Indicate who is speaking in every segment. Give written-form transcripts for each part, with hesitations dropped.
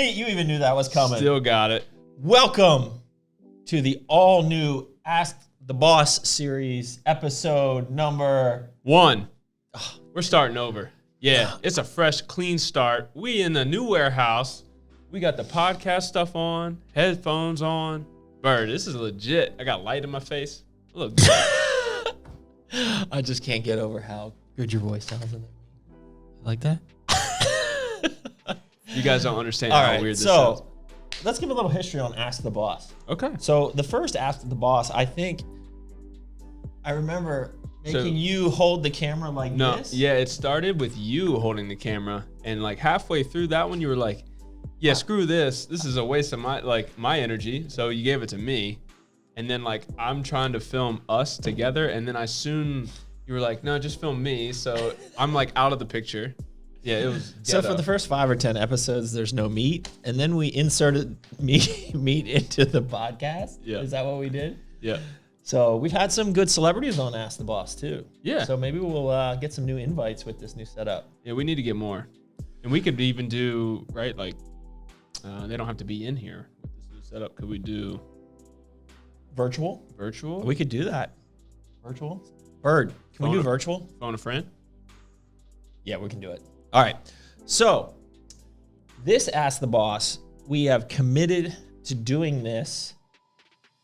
Speaker 1: You even knew that was coming.
Speaker 2: Still got it.
Speaker 1: Welcome to the all-new Ask the Boss series, episode number
Speaker 2: 1. We're starting over. Yeah, it's a fresh, clean start. We in the new warehouse. We got the podcast stuff on, headphones on. Bird, this is legit. I got light in my face. Look good.
Speaker 1: I just can't get over how good your voice sounds in there. Like that?
Speaker 2: You guys don't understand
Speaker 1: All
Speaker 2: how
Speaker 1: right,
Speaker 2: weird this
Speaker 1: so
Speaker 2: is.
Speaker 1: let's give a little history on Ask the Boss.
Speaker 2: Okay.
Speaker 1: So the first Ask the Boss, I remember making you hold the camera like this.
Speaker 2: Yeah, it started with you holding the camera, and like halfway through that one, you were like, "Yeah, screw this. This is a waste of my energy." So you gave it to me, and then like I'm trying to film us together, and then you were like, "No, just film me." So I'm like out of the picture. Yeah, it was.
Speaker 1: So for the first 5 or 10 episodes, there's no meat, and then we inserted meat into the podcast.
Speaker 2: Yeah.
Speaker 1: Is that what we did?
Speaker 2: Yeah.
Speaker 1: So we've had some good celebrities on Ask the Boss too.
Speaker 2: Yeah.
Speaker 1: So maybe we'll get some new invites with this new setup.
Speaker 2: Yeah, we need to get more, and we could even do like they don't have to be in here with this new setup. Could we do
Speaker 1: virtual?
Speaker 2: Virtual?
Speaker 1: We could do that. Virtual. Bird, can we do virtual?
Speaker 2: Phone a friend?
Speaker 1: Yeah, we can do it. All right. So this Ask the Boss, we have committed to doing this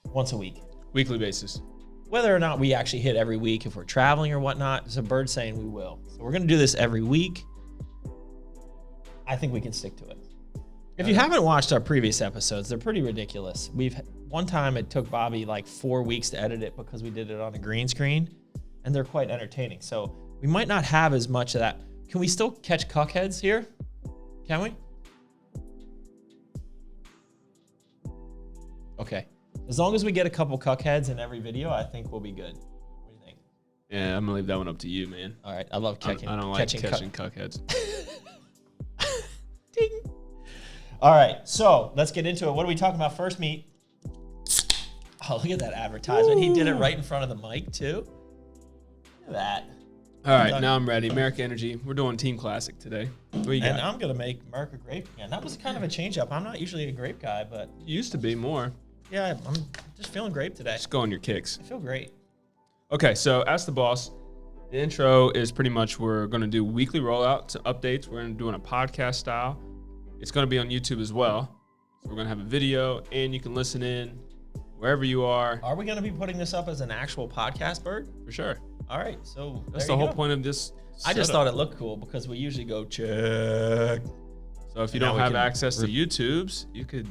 Speaker 1: once a week.
Speaker 2: Weekly basis.
Speaker 1: Whether or not we actually hit every week, if we're traveling or whatnot, so Bird's saying we will. So we're going to do this every week. I think we can stick to it. If you haven't watched our previous episodes, they're pretty ridiculous. One time it took Bobby like 4 weeks to edit it because we did it on a green screen, and they're quite entertaining. So we might not have as much of that. Can we still catch cuckheads here? Can we? Okay. As long as we get a couple cuckheads in every video, I think we'll be good. What do you think?
Speaker 2: Yeah, I'm gonna leave that one up to you, man.
Speaker 1: All right. I love catching.
Speaker 2: I don't like catching cuckheads.
Speaker 1: Ding. All right. So let's get into it. What are we talking about first, Meat? Oh, look at that advertisement. Ooh. He did it right in front of the mic too. Look at that.
Speaker 2: All right, now I'm ready. America Energy. We're doing Team Classic today. What you got?
Speaker 1: And I'm gonna make America grape again. That was kind of a change up. I'm not usually a grape guy, but
Speaker 2: you used to be more.
Speaker 1: Yeah, I'm just feeling grape today.
Speaker 2: Just go on your kicks.
Speaker 1: I feel great.
Speaker 2: Okay, so Ask the Boss. The intro is pretty much we're going to do weekly rollout to updates. We're going to do it in a podcast style. It's going to be on YouTube as well. So we're going to have a video, and you can listen in wherever you are.
Speaker 1: Are we going to be putting this up as an actual podcast, Bird?
Speaker 2: For sure.
Speaker 1: All right, so
Speaker 2: that's the whole point of this setup.
Speaker 1: I just thought it looked cool because we usually go check.
Speaker 2: So if you don't have access to YouTubes, you could.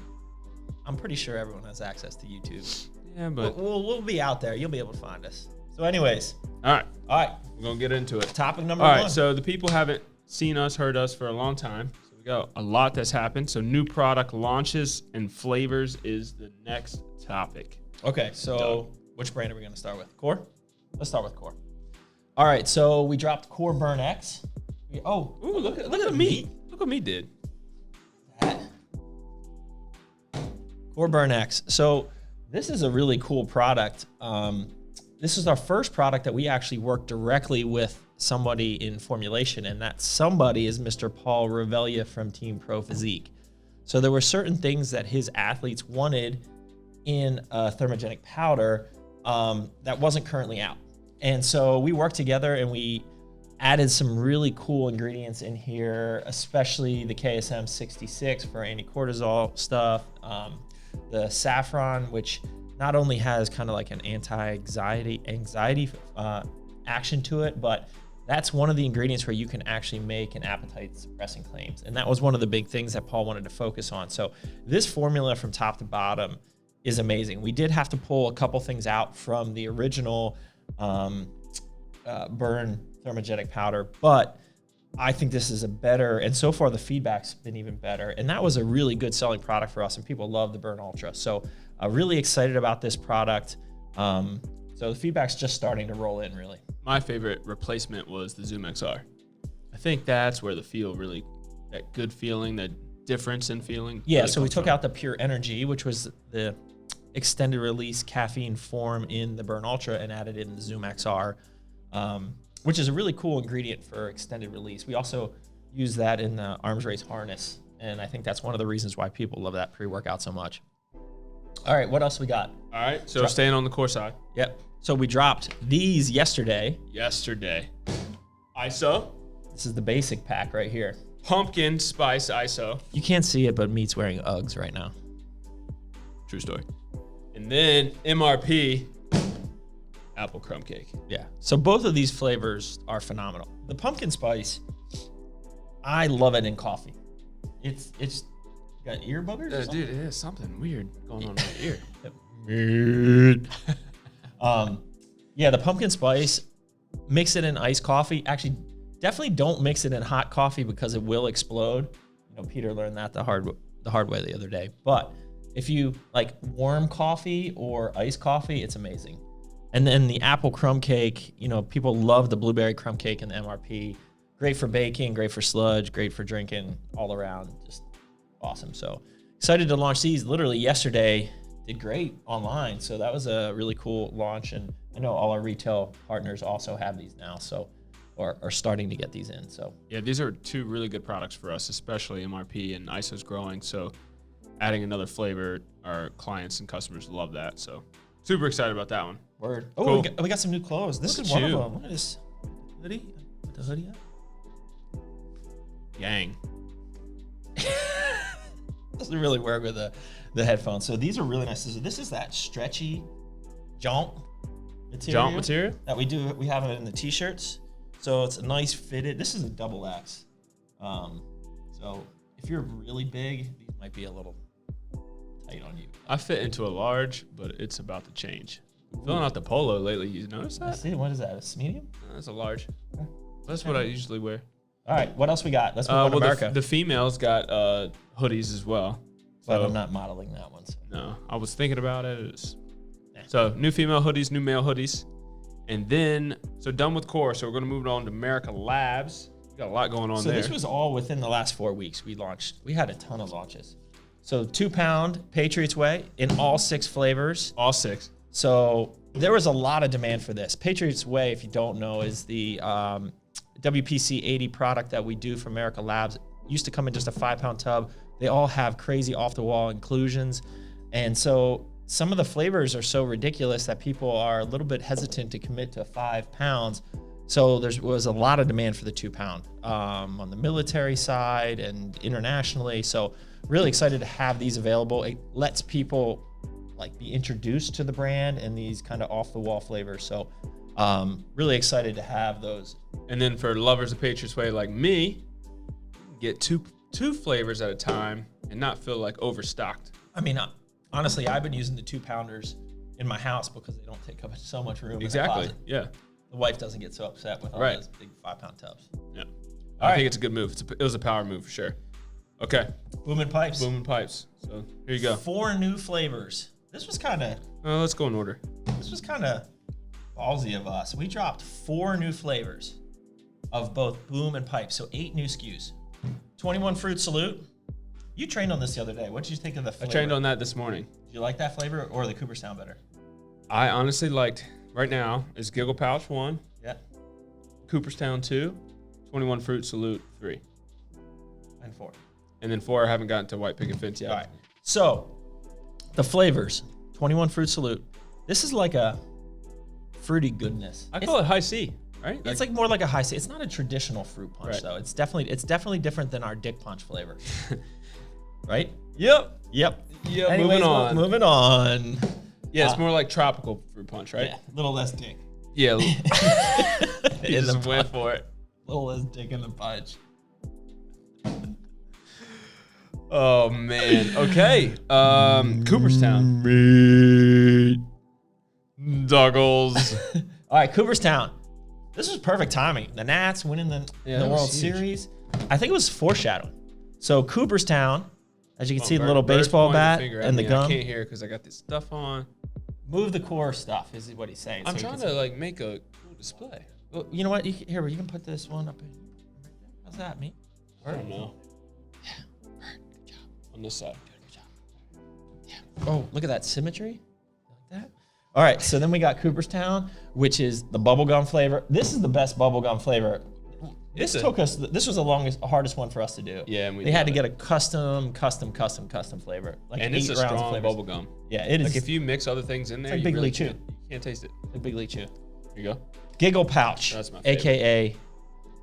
Speaker 1: I'm pretty sure everyone has access to YouTube.
Speaker 2: Yeah, but
Speaker 1: we'll be out there. You'll be able to find us. So anyways.
Speaker 2: All right.
Speaker 1: We're
Speaker 2: going to get into it.
Speaker 1: Topic number 1.
Speaker 2: All right, so the people haven't seen us, heard us for a long time. So we got a lot that's happened. So new product launches and flavors is the next topic.
Speaker 1: Okay, so which brand are we going to start with? Core? Let's start with Core. All right, so we dropped Core Burn X.
Speaker 2: Look at me. Look what me did.
Speaker 1: Core Burn X. So this is a really cool product. This is our first product that we actually worked directly with somebody in formulation, and that somebody is Mr. Paul Revelia from Team Pro Physique. So there were certain things that his athletes wanted in a thermogenic powder that wasn't currently out. And so we worked together and we added some really cool ingredients in here, especially the KSM 66 for anti-cortisol stuff, the saffron, which not only has kind of like an anti-anxiety action to it, but that's one of the ingredients where you can actually make an appetite suppressing claims. And that was one of the big things that Paul wanted to focus on. So this formula from top to bottom is amazing. We did have to pull a couple things out from the original Burn thermogenic powder, but I think this is a better, and so far the feedback's been even better. And that was a really good selling product for us, and people love the Burn Ultra. So really excited about this product. So the feedback's just starting to roll in, really.
Speaker 2: My favorite replacement was the Zoom XR. I think that's where the feel really, that good feeling, that difference in feeling.
Speaker 1: Yeah, so we took out the Pure Energy, which was the extended release caffeine form in the Burn Ultra, and added in the Zoom XR, which is a really cool ingredient for extended release. We also use that in the arms race harness And I think that's one of the reasons why people love that pre-workout so much. All right, what else we got?
Speaker 2: All right, so staying on the core side.
Speaker 1: Yep. So we dropped these yesterday.
Speaker 2: ISO.
Speaker 1: This is the basic pack right here.
Speaker 2: Pumpkin spice ISO.
Speaker 1: You can't see it, but Meat's wearing Uggs right now.
Speaker 2: True story. And then MRP, apple crumb cake.
Speaker 1: Yeah. So both of these flavors are phenomenal. The pumpkin spice, I love it in coffee. It's got ear buggers.
Speaker 2: Dude, it is something weird going on in my ear.
Speaker 1: Weird. Yeah, the pumpkin spice, mix it in iced coffee. Actually, definitely don't mix it in hot coffee because it will explode. You know, Peter learned that the hard way the other day. But if you like warm coffee or iced coffee, it's amazing. And then the apple crumb cake, you know, people love the blueberry crumb cake and the MRP. Great for baking, great for sludge, great for drinking, all around, just awesome. So excited to launch these. Literally yesterday, did great online. So that was a really cool launch. And I know all our retail partners also have these now, so or are starting to get these in. So
Speaker 2: yeah, these are two really good products for us, especially MRP, and ISO's growing. So adding another flavor, our clients and customers love that. So super excited about that one.
Speaker 1: Word. Oh,
Speaker 2: cool.
Speaker 1: we got some new clothes. This
Speaker 2: Look
Speaker 1: is
Speaker 2: at
Speaker 1: one
Speaker 2: you.
Speaker 1: of them. Look at this hoodie. Put the hoodie up.
Speaker 2: Gang.
Speaker 1: Doesn't really work with the headphones. So these are really nice. So this is that stretchy jaunt material. That we do. We have it in the t-shirts. So it's a nice fitted. This is a double X. So if you're really big, these might be a little tight on you.
Speaker 2: I fit into a large, but it's about to change. Filling out the polo lately. You notice that?
Speaker 1: I see. What is that? A medium?
Speaker 2: That's a large.
Speaker 1: Okay.
Speaker 2: That's what I usually wear.
Speaker 1: All right. What else we got? Let's move on to America.
Speaker 2: The females got hoodies as well.
Speaker 1: But I'm not modeling that one. So.
Speaker 2: No, I was thinking about it. So new female hoodies, new male hoodies. And then, so done with core. So we're going to move on to America Labs. We got a lot going on there.
Speaker 1: So this was all within the last 4 weeks we launched. We had a ton of launches. So 2-pound Patriots Way in all 6 flavors.
Speaker 2: All 6.
Speaker 1: So there was a lot of demand for this. Patriots Way, if you don't know, is the WPC 80 product that we do for America Labs. It used to come in just a 5-pound tub. They all have crazy off-the-wall inclusions. And so some of the flavors are so ridiculous that people are a little bit hesitant to commit to 5 pounds. So there was a lot of demand for the 2-pound on the military side and internationally. So really excited to have these available. It lets people like be introduced to the brand and these kind of off-the-wall flavors. So really excited to have those.
Speaker 2: And then for lovers of Patriots Way like me, get two flavors at a time and not feel like overstocked.
Speaker 1: I mean, honestly, I've been using the 2-pounders in my house because they don't take up so much room.
Speaker 2: Exactly.
Speaker 1: In the closet.
Speaker 2: Yeah.
Speaker 1: The wife doesn't get so upset with all those big 5-pound tubs.
Speaker 2: Yeah. I think it's a good move. It was a power move for sure. Okay.
Speaker 1: Booming pipes.
Speaker 2: Booming pipes. So here you go.
Speaker 1: 4 new flavors. This was kind of.
Speaker 2: Let's go in order.
Speaker 1: This was kind of ballsy of us. We dropped 4 new flavors of both boom and pipe. So 8 new SKUs. 21 Fruit Salute. You trained on this the other day. What did you think of the flavor?
Speaker 2: I trained on that this morning.
Speaker 1: Did you like that flavor or the Cooperstown better?
Speaker 2: I honestly liked, right now, is Giggle Pouch 1.
Speaker 1: Yeah.
Speaker 2: Cooperstown 2. 21 Fruit Salute 3.
Speaker 1: And 4.
Speaker 2: And then 4, I haven't gotten to White Picket Fence yet.
Speaker 1: All right. So the flavors, 21 Fruit Salute. This is like a fruity goodness.
Speaker 2: I call it high C, right?
Speaker 1: It's like more like a high C. It's not a traditional fruit punch
Speaker 2: Right.
Speaker 1: though. It's definitely different than our Dick Punch flavor. Right?
Speaker 2: Yep.
Speaker 1: Anyways, moving on.
Speaker 2: Yeah, it's more like tropical fruit punch, right?
Speaker 1: Yeah, a little less dick.
Speaker 2: Yeah. You
Speaker 1: In the
Speaker 2: just went for it.
Speaker 1: A little less dick in the punch.
Speaker 2: Oh, man. Okay. Cooperstown. Doggles.
Speaker 1: All right, Cooperstown. This was perfect timing. The Nats winning the World Series. I think it was foreshadowing. So Cooperstown, as you can see, the little baseball bat and the gum.
Speaker 2: I can't hear because I got this stuff on.
Speaker 1: Move the core stuff is what he's saying.
Speaker 2: I'm trying to like make a cool display.
Speaker 1: Well, you know what? You can put this one up. How's that, me?
Speaker 2: I don't know.
Speaker 1: Yeah. Good job.
Speaker 2: On this side.
Speaker 1: Good job. Yeah. Oh, look at that symmetry. Like that. All right. So then we got Cooperstown, which is the bubblegum flavor. This is the best bubblegum flavor. This was the hardest one for us to do.
Speaker 2: Yeah, and
Speaker 1: they had to get a custom flavor. Like
Speaker 2: and it's a strong bubble gum.
Speaker 1: Yeah, it is.
Speaker 2: Like if you mix other things in there,
Speaker 1: like
Speaker 2: you really
Speaker 1: Chew.
Speaker 2: can't taste it.
Speaker 1: Like Big League Chew.
Speaker 2: Here you go.
Speaker 1: Giggle Pouch,
Speaker 2: That's my favorite.
Speaker 1: AKA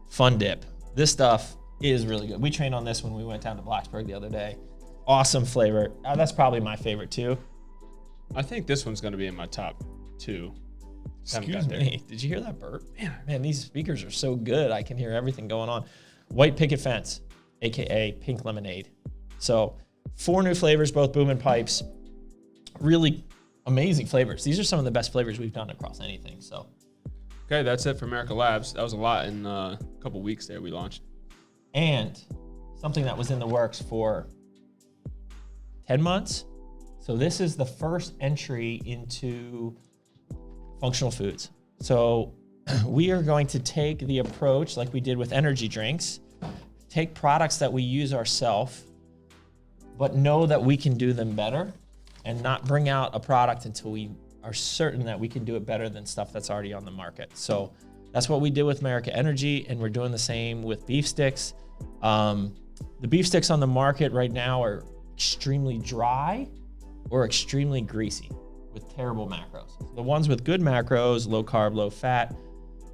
Speaker 1: Fun Dip. This stuff is really good. We trained on this when we went down to Blacksburg the other day. Awesome flavor. That's probably my favorite too.
Speaker 2: I think this one's going to be in my top 2.
Speaker 1: Excuse me. Did you hear that burp? Man, these speakers are so good. I can hear everything going on. White Picket Fence, AKA Pink Lemonade. So 4 new flavors, both boom and pipes. Really amazing flavors. These are some of the best flavors we've done across anything. So,
Speaker 2: okay, that's it for America Labs. That was a lot in a couple weeks there we launched.
Speaker 1: And something that was in the works for 10 months. So this is the first entry into functional foods. So we are going to take the approach like we did with energy drinks, take products that we use ourselves, but know that we can do them better and not bring out a product until we are certain that we can do it better than stuff that's already on the market. So that's what we did with America Energy, and we're doing the same with beef sticks. The beef sticks on the market right now are extremely dry or extremely greasy with terrible macros. The ones with good macros, low carb, low fat,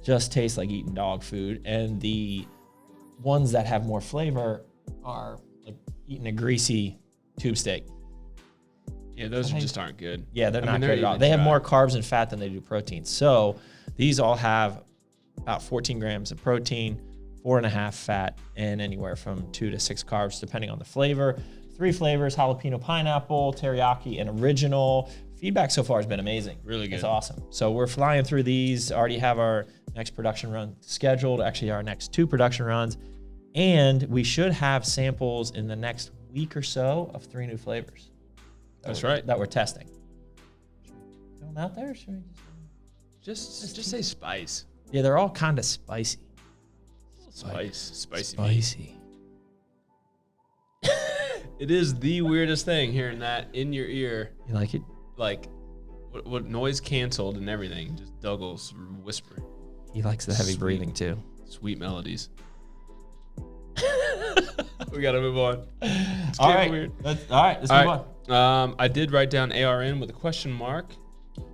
Speaker 1: just taste like eating dog food. And the ones that have more flavor are like eating a greasy tube steak.
Speaker 2: Yeah, those just aren't good.
Speaker 1: Yeah, they're not good at all. They have more carbs and fat than they do protein. So these all have about 14 grams of protein, 4.5 fat, and anywhere from 2 to 6 carbs, depending on the flavor. 3 flavors: jalapeno pineapple, teriyaki, and original. Feedback so far has been amazing.
Speaker 2: Really good.
Speaker 1: It's awesome. So we're flying through these. Already have our next production run scheduled, actually our next 2 production runs. And we should have samples in the next week or so of 3 new flavors.
Speaker 2: That's right.
Speaker 1: That we're testing. Throw them out there? Or should we
Speaker 2: just say spice.
Speaker 1: Yeah, they're all kind of spicy.
Speaker 2: Spicy. It is the weirdest thing hearing that in your ear.
Speaker 1: You like it?
Speaker 2: Like, what noise canceled and everything. Just Douglas whispering.
Speaker 1: He likes the heavy breathing too.
Speaker 2: Sweet melodies. We gotta move on. It's
Speaker 1: all right.
Speaker 2: Weird.
Speaker 1: Let's move on.
Speaker 2: I did write down ARN with a question mark.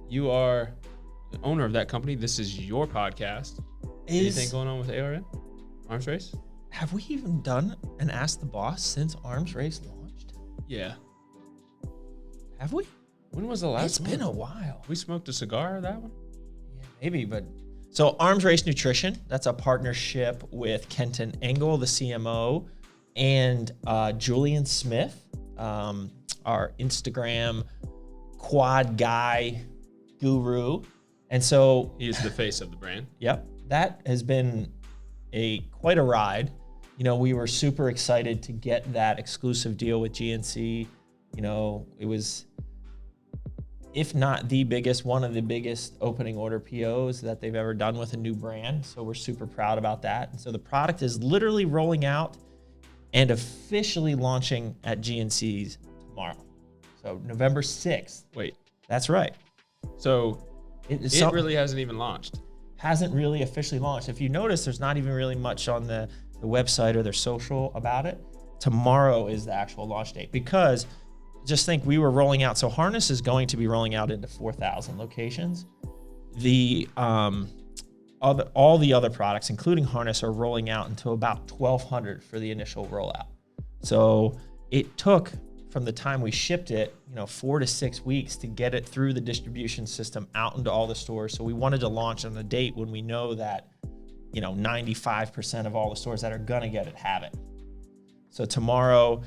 Speaker 2: You are the owner of that company. This is your podcast. Anything going on with ARN? Arms Race?
Speaker 1: Have we even done an Ask the Boss since Arms Race launched?
Speaker 2: Yeah.
Speaker 1: Have we?
Speaker 2: When was the last one?
Speaker 1: It's been a while.
Speaker 2: We smoked a cigar, that one?
Speaker 1: Yeah, maybe, but... So Arms Race Nutrition, that's a partnership with Kenton Engel, the CMO, and Julian Smith, our Instagram quad guy guru. And so...
Speaker 2: He is the face of the brand.
Speaker 1: Yep. That has been quite a ride. You know, we were super excited to get that exclusive deal with GNC. You know, it was, if not the biggest, one of the biggest opening order POs that they've ever done with a new brand. So we're super proud about that. And so the product is literally rolling out and officially launching at GNC's tomorrow. So November 6th.
Speaker 2: Wait.
Speaker 1: That's right.
Speaker 2: So it really hasn't even launched.
Speaker 1: Hasn't really officially launched. If you notice, there's not even really much on the website or their social about it. Tomorrow is the actual launch date, because just think, we were rolling out. So Harness is going to be rolling out into 4,000 locations. All the other products, including Harness, are rolling out into about 1,200 for the initial rollout. So it took, from the time we shipped it, 4 to 6 weeks to get it through the distribution system out into all the stores. So we wanted to launch on a date when we know that, 95% of all the stores that are gonna get it have it. So tomorrow,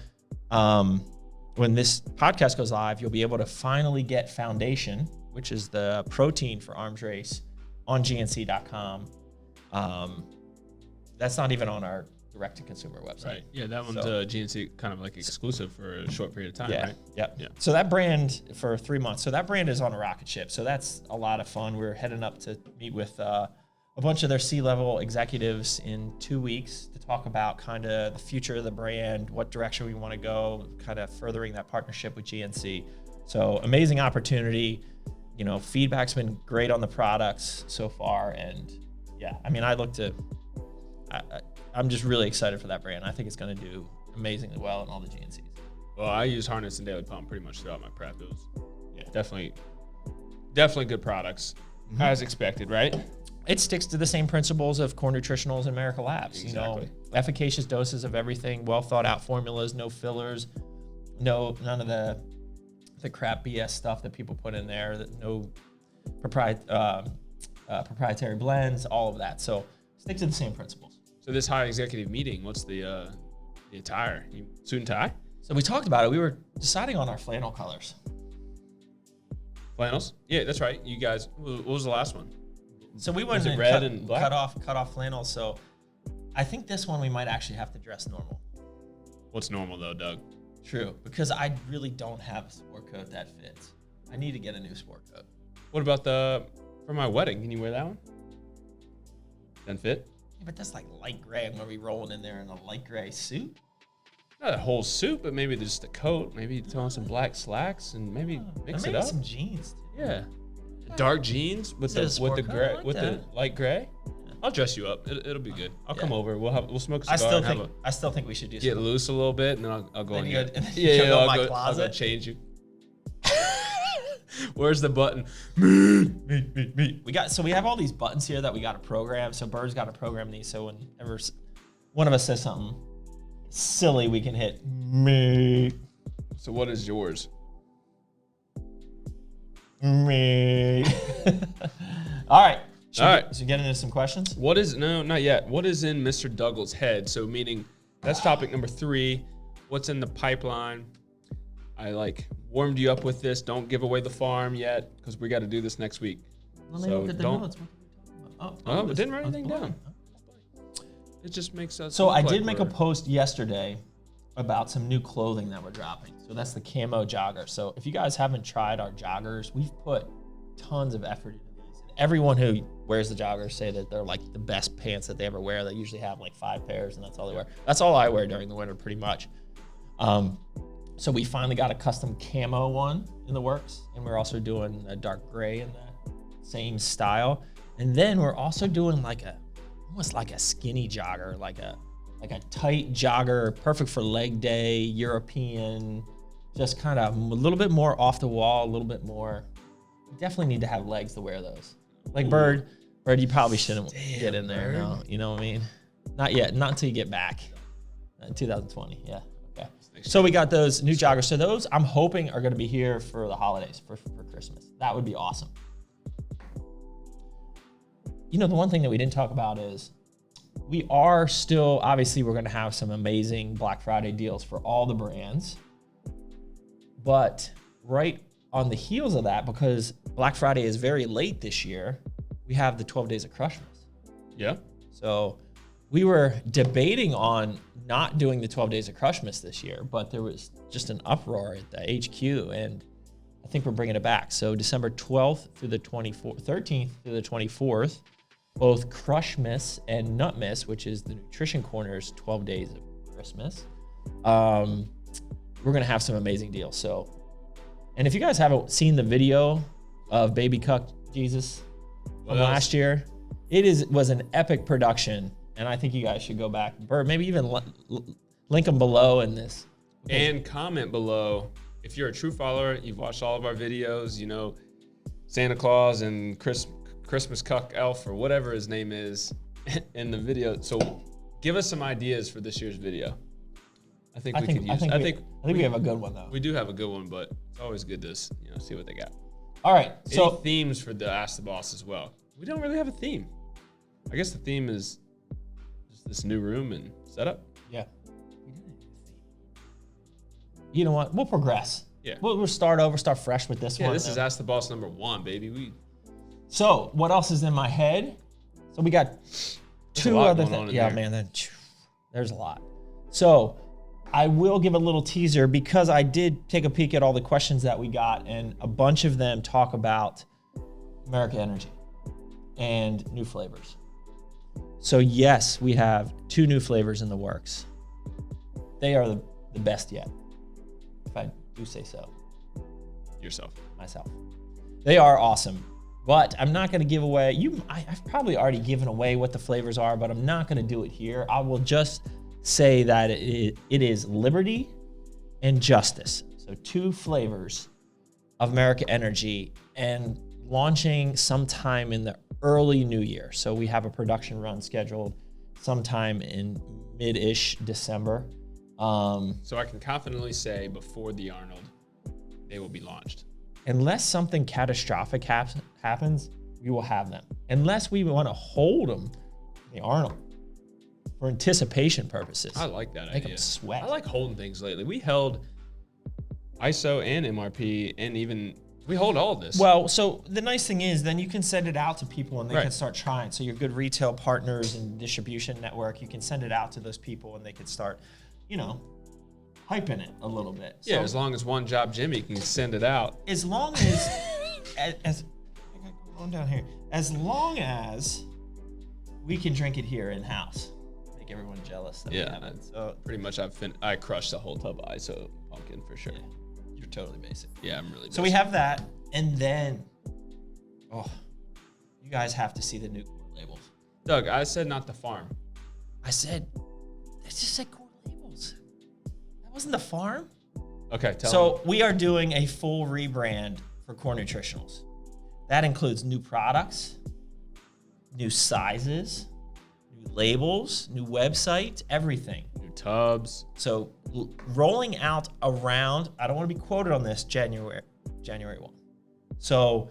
Speaker 1: when this podcast goes live, you'll be able to finally get Foundation, which is the protein for Arms Race, on GNC.com. That's not even on our direct-to-consumer website.
Speaker 2: Right. Yeah, that one's GNC kind of like exclusive for a short period of time, right?
Speaker 1: Yeah. So that brand for 3 months. So that brand is on a rocket ship. So that's a lot of fun. We're heading up to meet with a bunch of their C-level executives in 2 weeks to talk about kind of the future of the brand, what direction we want to go, kind of furthering that partnership with GNC. So amazing opportunity. Feedback's been great on the products so far. And yeah, I mean, I look to I'm just really excited for that brand. I think it's going to do amazingly well in all the GNCs.
Speaker 2: Well, I use Harness and Daily Pump pretty much throughout my prep. It was definitely good products, as expected, right?
Speaker 1: It sticks to the same principles of core nutritionals and America Labs.
Speaker 2: Exactly.
Speaker 1: You know, efficacious doses of everything, well thought out formulas, no fillers, none of the crap BS stuff that people put in there. No proprietary blends, all of that. So stick to the same principles.
Speaker 2: So this high executive meeting, what's the attire? Suit and tie?
Speaker 1: So we talked about it. We were deciding on our flannel colors.
Speaker 2: Flannels? Yeah, that's right. You guys, what was the last one?
Speaker 1: So we went and
Speaker 2: red and black?
Speaker 1: cut off flannels. So I think this one we might actually have to dress normal.
Speaker 2: What's normal though, Doug?
Speaker 1: True, because I really don't have a sport coat that fits. I need to get a new sport coat.
Speaker 2: What about for my wedding? Can you wear that one? Doesn't fit?
Speaker 1: Yeah, but that's like light gray. I'm gonna be rolling in there in a light gray suit.
Speaker 2: Not a whole suit, but maybe just a coat. Maybe throw on some black slacks and maybe mix it up.
Speaker 1: Some jeans too.
Speaker 2: Yeah. Dark jeans with the gray, with the light gray. I'll dress you up. It'll be good. I'll come over. We'll smoke a cigar.
Speaker 1: I still think we should do.
Speaker 2: Get loose a little bit, and then I'll go and get.
Speaker 1: I'll
Speaker 2: go change you. Where's the button?
Speaker 1: Me. We have all these buttons here that we got to program. So Bird's got to program these. So whenever one of us says something silly, we can hit me.
Speaker 2: So what is yours?
Speaker 1: Me. All right.
Speaker 2: All right.
Speaker 1: So get into some questions.
Speaker 2: Not yet. What is in Mr. Douglas' head? So meaning that's topic number 3. What's in the pipeline? I warmed you up with this. Don't give away the farm yet because we got to do this next week.
Speaker 1: Let me look at the notes. What are we talking about?
Speaker 2: But didn't write anything down. It just makes us.
Speaker 1: So I did make a post yesterday about some new clothing that we're dropping. So that's the camo jogger. So if you guys haven't tried our joggers, we've put tons of effort into these. And everyone who wears the joggers say that they're like the best pants that they ever wear. They usually have like 5 pairs and that's all they wear. That's all I wear during the winter pretty much. So we finally got a custom camo one in the works. And we're also doing a dark gray in that same style. And then we're also doing almost like a skinny jogger, like a tight jogger, perfect for leg day, European, just kind of a little bit more off the wall, a little bit more. You definitely need to have legs to wear those. Like Bird, you probably shouldn't get in there. No, you know what I mean? Not yet, not until you get back. In 2020, yeah. Okay. So we got those new joggers. So those I'm hoping are gonna be here for the holidays, for Christmas. That would be awesome. You know, the one thing that we didn't talk about is we are still, obviously we're gonna have some amazing Black Friday deals for all the brands. But right on the heels of that, because Black Friday is very late this year, we have the 12 days of Crushmas.
Speaker 2: Yeah.
Speaker 1: So we were debating on not doing the 12 days of Crushmas this year, but there was just an uproar at the HQ and I think we're bringing it back. So December 12th through the 13th through the 24th, both Crushmas and Nutmas, which is the Nutrition Corner's 12 days of Christmas, we're gonna have some amazing deals. So, and if you guys haven't seen the video of Baby Cuck Jesus from last year, it was an epic production, and I think you guys should go back. Bird, maybe even link them below in this.
Speaker 2: And comment below if you're a true follower. You've watched all of our videos. You know, Santa Claus and Christmas Cuck Elf or whatever his name is in the video. So give us some ideas for this year's video. I think we
Speaker 1: have a good one though.
Speaker 2: We do have a good one, but it's always good to see what they got.
Speaker 1: All right. So
Speaker 2: any themes for the Ask the Boss as well. We don't really have a theme. I guess the theme is just this new room and setup.
Speaker 1: Yeah. You know what? We'll progress.
Speaker 2: Yeah.
Speaker 1: We'll start over, start fresh with this one.
Speaker 2: Yeah, this is Ask the Boss number 1, baby.
Speaker 1: So what else is in my head? So we got 2 other things. Yeah, man, there's a lot. So I will give a little teaser because I did take a peek at all the questions that we got, and a bunch of them talk about America Energy and new flavors. So yes, we have 2 new flavors in the works. They are the best yet, if I do say so.
Speaker 2: Yourself.
Speaker 1: Myself. They are awesome. But I'm not going to give away, I've probably already given away what the flavors are, but I'm not going to do it here. I will just say that it is Liberty and Justice. So 2 flavors of America Energy, and launching sometime in the early new year. So we have a production run scheduled sometime in mid-ish December.
Speaker 2: So I can confidently say before the Arnold, they will be launched.
Speaker 1: Unless something catastrophic happens, we will have them. Unless we want to hold them, the Arnold, for anticipation purposes.
Speaker 2: I like that
Speaker 1: Make
Speaker 2: idea.
Speaker 1: them sweat.
Speaker 2: I like holding things lately. We held ISO and MRP, and even we hold all of this.
Speaker 1: Well, so the nice thing is then you can send it out to people and they
Speaker 2: Right.
Speaker 1: can start trying. So your good retail partners and distribution network, you can send it out to those people and they can start, hyping it a little bit.
Speaker 2: Yeah,
Speaker 1: So
Speaker 2: as long as One Job Jimmy can send it out.
Speaker 1: as long as, as I got going down here, as long as we can drink it here in house, make everyone jealous that we have it. So
Speaker 2: Pretty much I crushed the whole tub of ISO pumpkin for sure.
Speaker 1: you're totally basic.
Speaker 2: Yeah, I'm really
Speaker 1: So we have that, and then, you guys have to see the new core labels.
Speaker 2: Doug, I said not the farm.
Speaker 1: I said, they just said core labels. That wasn't the farm.
Speaker 2: Okay, tell
Speaker 1: So we are doing a full rebrand for Core Nutritionals. That includes new products, new sizes, new labels, new website, everything.
Speaker 2: new tubs.
Speaker 1: So rolling out around, I don't want to be quoted on this, January 1. So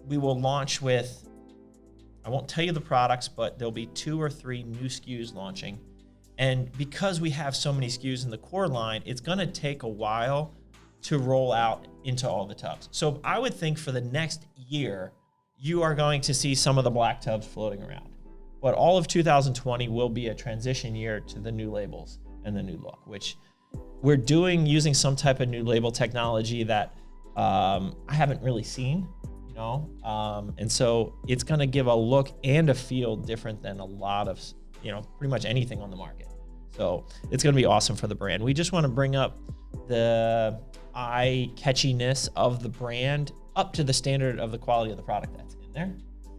Speaker 1: we will launch with, I won't tell you the products, but there'll be 2 or 3 new SKUs launching. And because we have so many SKUs in the core line, it's going to take a while to roll out into all the tubs. So I would think for the next year, you are going to see some of the black tubs floating around. But all of 2020 will be a transition year to the new labels and the new look, which we're doing using some type of new label technology that I haven't really seen, and so it's going to give a look and a feel different than a lot of, pretty much anything on the market. So it's going to be awesome for the brand. We just want to bring up the eye catchiness of the brand up to the standard of the quality of the product that's in there.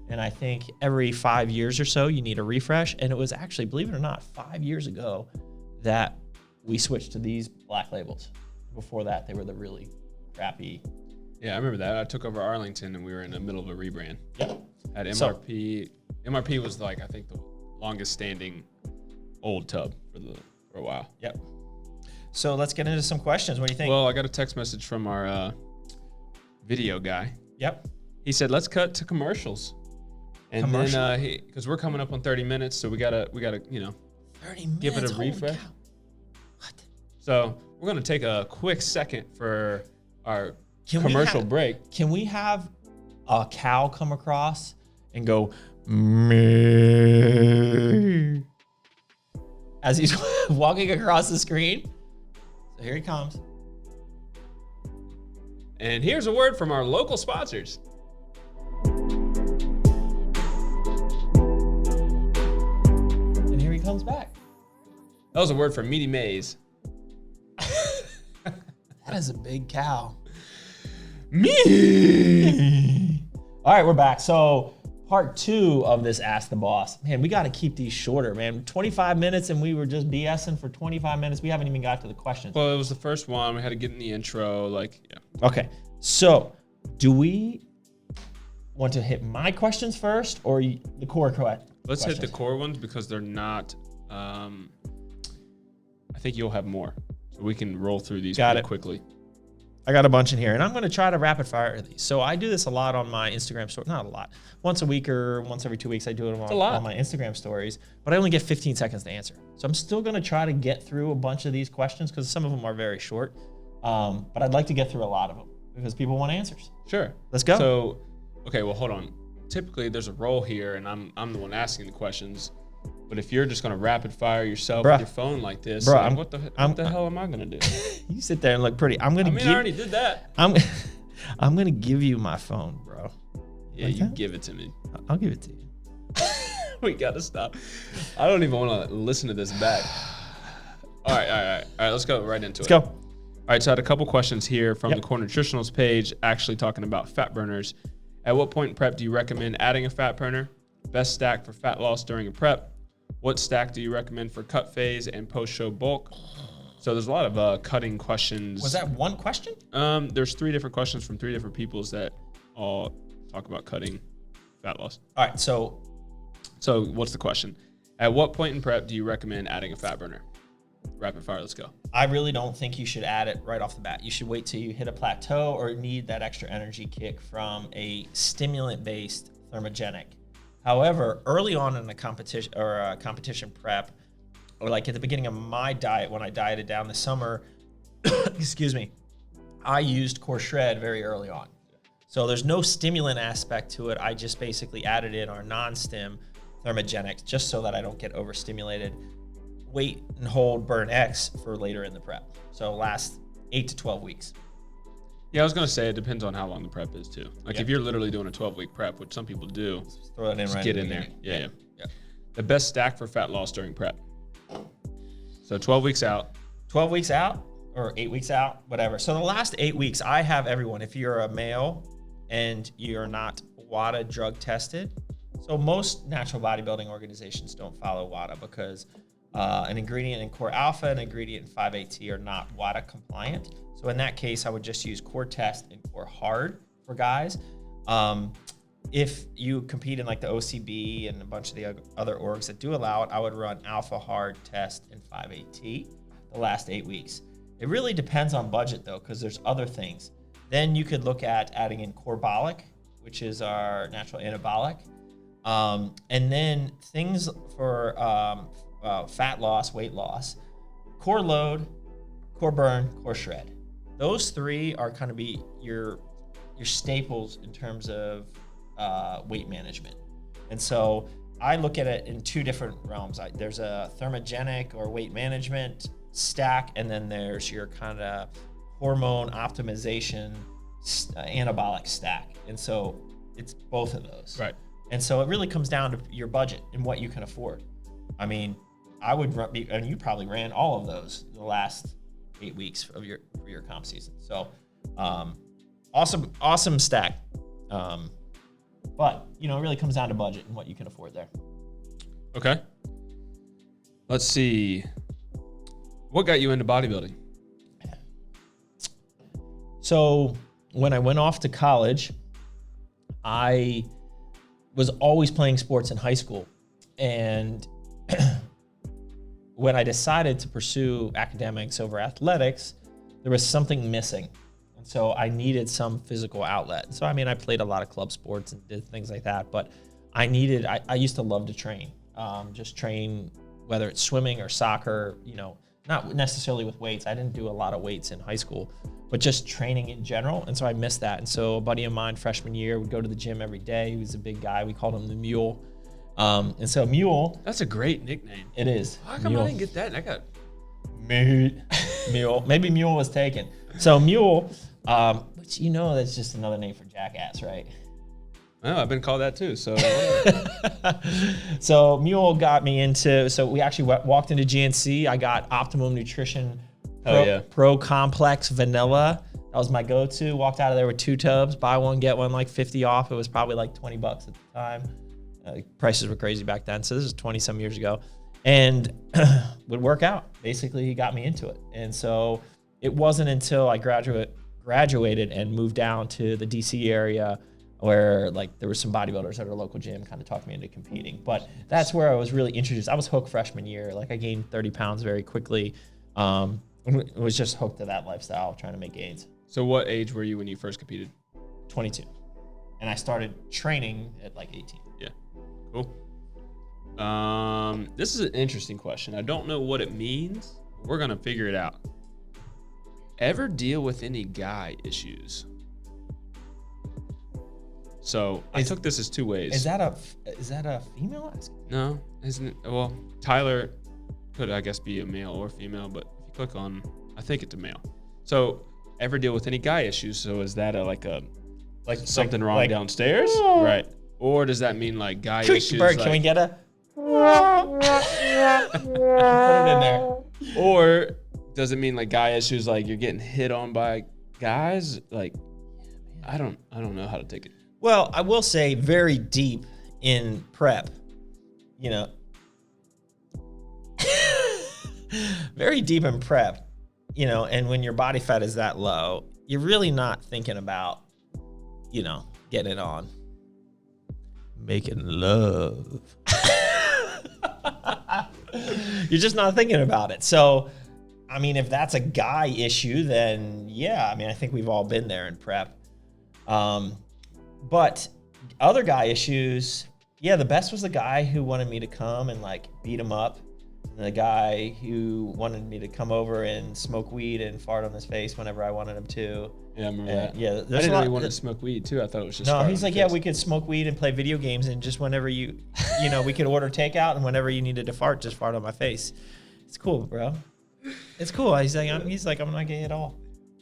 Speaker 1: And I think every 5 years or so, you need a refresh. And it was actually, believe it or not, 5 years ago that we switched to these black labels. Before that, they were the really crappy.
Speaker 2: Yeah, I remember that. I took over Arlington and we were in the middle of a rebrand.
Speaker 1: Yep.
Speaker 2: Had MRP. MRP was I think the longest standing old tub for a while.
Speaker 1: Yep. So let's get into some questions. What do you think?
Speaker 2: Well, I got a text message from our video guy.
Speaker 1: Yep.
Speaker 2: He said, "Let's cut to commercials." And then because we're coming up on 30 minutes, so we gotta
Speaker 1: 30 minutes.
Speaker 2: give it a
Speaker 1: Holy
Speaker 2: refresh.
Speaker 1: cow. What?
Speaker 2: So we're gonna take a quick second for our
Speaker 1: Can we
Speaker 2: commercial
Speaker 1: have-
Speaker 2: break.
Speaker 1: Can we have a cow come across and go moo as he's walking across the screen? So here he comes.
Speaker 2: And here's a word from our local sponsors.
Speaker 1: And here he comes back.
Speaker 2: That was a word from Meaty Maze.
Speaker 1: That is a big cow. Me. All right, we're back. So part 2 of this Ask the Boss. Man, we got to keep these shorter, man. 25 minutes and we were just BSing for 25 minutes. We haven't even got to the questions.
Speaker 2: Well, it was the first one. We had to get in the intro.
Speaker 1: Okay, so do we want to hit my questions first or the core questions?
Speaker 2: Let's hit the core ones because they're not. I think you'll have more, so we can roll through these pretty quickly.
Speaker 1: I got a bunch in here, and I'm going to try to rapid fire these. So I do this a lot on my Instagram story. Not a lot. Once a week or once every 2 weeks, I do it on my Instagram stories. But I only get 15 seconds to answer. So I'm still going to try to get through a bunch of these questions because some of them are very short. But I'd like to get through a lot of them because people want answers.
Speaker 2: Sure.
Speaker 1: Let's go.
Speaker 2: So, okay, well, hold on. Typically, there's a role here, and I'm the one asking the questions. But if you're just going to rapid fire yourself with your phone like this, what the hell am I going to do?
Speaker 1: You sit there and look pretty. I
Speaker 2: already did that.
Speaker 1: I'm going to give you my phone, bro.
Speaker 2: Yeah, you give it to me.
Speaker 1: I'll give it to you.
Speaker 2: We got to stop. I don't even want to listen to this back. All right. Let's go right into it.
Speaker 1: Let's go.
Speaker 2: All right, so I had a couple questions here from the Core Nutritionals page, actually talking about fat burners. At what point in prep do you recommend adding a fat burner? Best stack for fat loss during a prep? What stack do you recommend for cut phase and post-show bulk? So there's a lot of cutting questions.
Speaker 1: Was that one question?
Speaker 2: There's 3 different questions from 3 different peoples that all talk about cutting fat loss.
Speaker 1: All right, so
Speaker 2: what's the question? At what point in prep do you recommend adding a fat burner? Rapid fire, let's go.
Speaker 1: I really don't think you should add it right off the bat. You should wait till you hit a plateau or need that extra energy kick from a stimulant-based thermogenic. However, early on in a competition or a competition prep, or like at the beginning of my diet when I dieted down this summer, excuse me, I used Core Shred very early on. So there's no stimulant aspect to it. I just basically added in our non-stim thermogenics just so that I don't get overstimulated. Wait and hold burn X for later in the prep. So last 8 to 12 weeks.
Speaker 2: Yeah, I was going to say it depends on how long the prep is too. Like if you're literally doing a 12-week prep, which some people do,
Speaker 1: just throw it in right
Speaker 2: get in there. Yeah. The best stack for fat loss during prep. So 12 weeks out.
Speaker 1: 12 weeks out or 8 weeks out, whatever. So the last 8 weeks, I have everyone, if you're a male and you're not WADA drug tested. So most natural bodybuilding organizations don't follow WADA because an ingredient in Core Alpha and an ingredient in 5-AT are not WADA compliant. So in that case, I would just use Core Test and Core Hard for guys. If you compete in like the OCB and a bunch of the other orgs that do allow it, I would run Alpha Hard Test and 5-AT the last 8 weeks. It really depends on budget though, because there's other things. Then you could look at adding in Corebolic, which is our natural anabolic. And then things for fat loss, weight loss, Core Load, Core Burn, Core Shred. Those 3 are kind of be your staples in terms of weight management. And so I look at it in 2 different realms. There's a thermogenic or weight management stack, and then there's your kind of hormone optimization anabolic stack. And so it's both of those.
Speaker 2: Right.
Speaker 1: And so it really comes down to your budget and what you can afford. I mean, I would run, and you probably ran all of those the last 8 weeks of your comp season. So awesome stack. But it really comes down to budget and what you can afford there.
Speaker 2: Okay. Let's see. What got you into bodybuilding?
Speaker 1: So when I went off to college, I was always playing sports in high school. And when I decided to pursue academics over athletics, there was something missing. And so I needed some physical outlet. So, I played a lot of club sports and did things like that, but I used to love to train, just train, whether it's swimming or soccer, not necessarily with weights. I didn't do a lot of weights in high school, but just training in general. And so I missed that. And so a buddy of mine freshman year would go to the gym every day. He was a big guy. We called him the Mule. And so Mule.
Speaker 2: That's a great nickname.
Speaker 1: It is.
Speaker 2: How come I didn't get that? I got
Speaker 1: Mule. Maybe Mule was taken. So Mule, which that's just another name for jackass, right?
Speaker 2: Oh, I've been called that too. So,
Speaker 1: so Mule got me into. So we actually walked into GNC. I got Optimum Nutrition Pro Complex Vanilla. That was my go-to. Walked out of there with 2 tubs, buy one get one, like 50 off. It was probably like $20 at the time. Prices were crazy back then. So this is 20 some years ago, and would work out. Basically, he got me into it. And so it wasn't until I graduated and moved down to the DC area where there were some bodybuilders at our local gym kind of talked me into competing. But that's where I was really introduced. I was hooked freshman year. I gained 30 pounds very quickly. Was just hooked to that lifestyle, trying to make gains.
Speaker 2: So what age were you when you first competed?
Speaker 1: 22. And I started training at 18.
Speaker 2: Yeah, cool. This is an interesting question. I don't know what it means. We're going to figure it out. Ever deal with any guy issues? So I took this as 2 ways.
Speaker 1: Is that a female asking?
Speaker 2: No, isn't it? Well, Tyler could, I guess, be a male or female, but if you click on, I think it's a male. So ever deal with any guy issues? So is that something wrong downstairs? Right. Or does that mean guy issues?
Speaker 1: Can we get a? Put it in there.
Speaker 2: Or does it mean guy issues, you're getting hit on by guys? I don't know how to take it.
Speaker 1: Well, I will say very deep in prep, you know, very deep in prep, you know, and when your body fat is that low, you're really not thinking about, you know, getting it on. Making love. You're just not thinking about it. So, I mean, if that's a guy issue, then yeah, I mean, I think we've all been there in prep. But other guy issues, yeah, the best was the guy who wanted me to come and like beat him up. And the guy who wanted me to come over and smoke weed and fart on his face whenever I wanted him to.
Speaker 2: Yeah, I remember that.
Speaker 1: Yeah,
Speaker 2: I didn't know he wanted to smoke weed too. I thought it was just
Speaker 1: no.
Speaker 2: fart
Speaker 1: He's
Speaker 2: on
Speaker 1: like,
Speaker 2: the
Speaker 1: yeah,
Speaker 2: face.
Speaker 1: we could smoke weed and play video games, and just whenever you know, we could order takeout, and whenever you needed to fart, just fart on my face. It's cool, bro. It's cool. He's like, I'm not gay at all.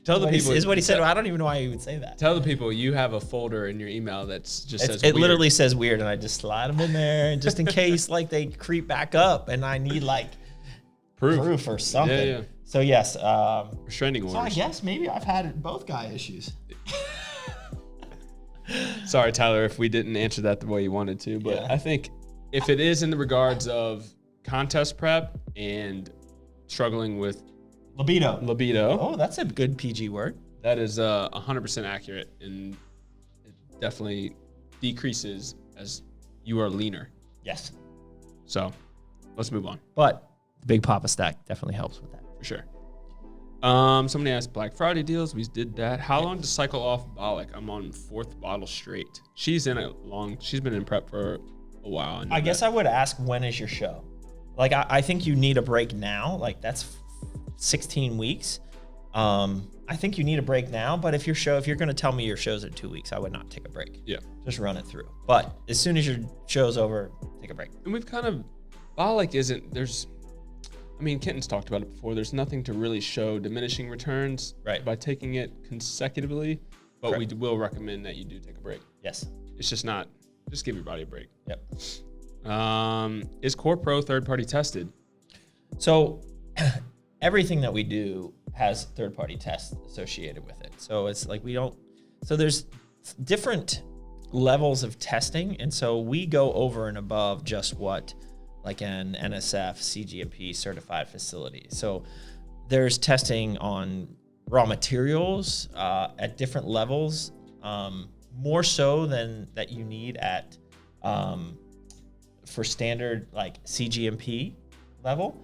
Speaker 2: Tell the people
Speaker 1: is what he said. I don't even know why he would say that.
Speaker 2: Tell the people you have a folder in your email that's just says
Speaker 1: it
Speaker 2: weird.
Speaker 1: literally says weird, and I just slide them in there, and just in case like they creep back up, and I need like proof or something.
Speaker 2: Yeah, yeah.
Speaker 1: So yes,
Speaker 2: Restraining orders.
Speaker 1: so I guess maybe I've had both guy issues.
Speaker 2: Sorry, Tyler, if we didn't answer that the way you wanted to, but
Speaker 1: Yeah.
Speaker 2: I think if it is in the regards of contest prep and struggling with
Speaker 1: Libido.
Speaker 2: libido,
Speaker 1: Oh, that's a good PG word.
Speaker 2: that is 100% accurate, and it definitely decreases as you are leaner.
Speaker 1: Yes.
Speaker 2: So let's move on
Speaker 1: But the Big Papa stack definitely helps with that.
Speaker 2: for sure. Somebody asked Black Friday deals. We did that. How long to cycle off Bollock? I'm on 4th bottle straight. She's been in prep for a while.
Speaker 1: I guess I would ask, when is your show? Like, I think you need a break now. Like, that's 16 weeks. I think you need a break now, but if you're going to tell me your show's in 2 weeks, I would not take a break.
Speaker 2: Yeah.
Speaker 1: Just run it through. But as soon as your show's over, take a break.
Speaker 2: And we've kind of, Bollock isn't, Kenton's talked about it before. There's nothing to really show diminishing returns by taking it consecutively, but
Speaker 1: Correct.
Speaker 2: we will recommend that you do take a break.
Speaker 1: Yes.
Speaker 2: It's just give your body a break.
Speaker 1: Yep.
Speaker 2: Is Core Pro third-party tested?
Speaker 1: So everything that we do has third-party tests associated with it. So it's like so there's different levels of testing. And so we go over and above just what like an NSF CGMP certified facility. So there's testing on raw materials at different levels, more so than that you need at for standard like CGMP level.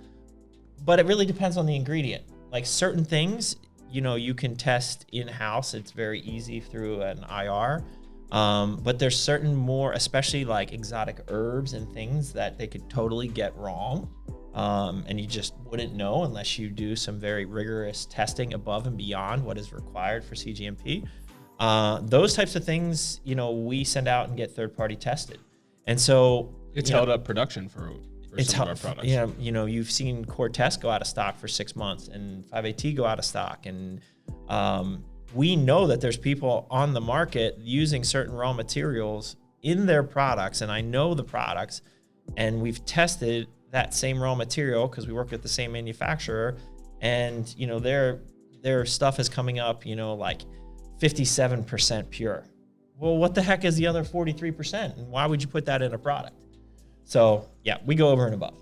Speaker 1: But it really depends on the ingredient. Like certain things, you can test in-house. It's very easy through an IR. But there's certain more, especially like exotic herbs and things that they could totally get wrong. And you just wouldn't know unless you do some very rigorous testing above and beyond what is required for CGMP. Those types of things, we send out and get third-party tested. And so
Speaker 2: It's held up production for some of our products.
Speaker 1: Yeah, you've seen Cortez go out of stock for 6 months and 5AT go out of stock. And we know that there's people on the market using certain raw materials in their products. And I know the products, and we've tested that same raw material because we work with the same manufacturer. And, their stuff is coming up, like 57% pure. Well, what the heck is the other 43%? And why would you put that in a product? So yeah, we go over and above.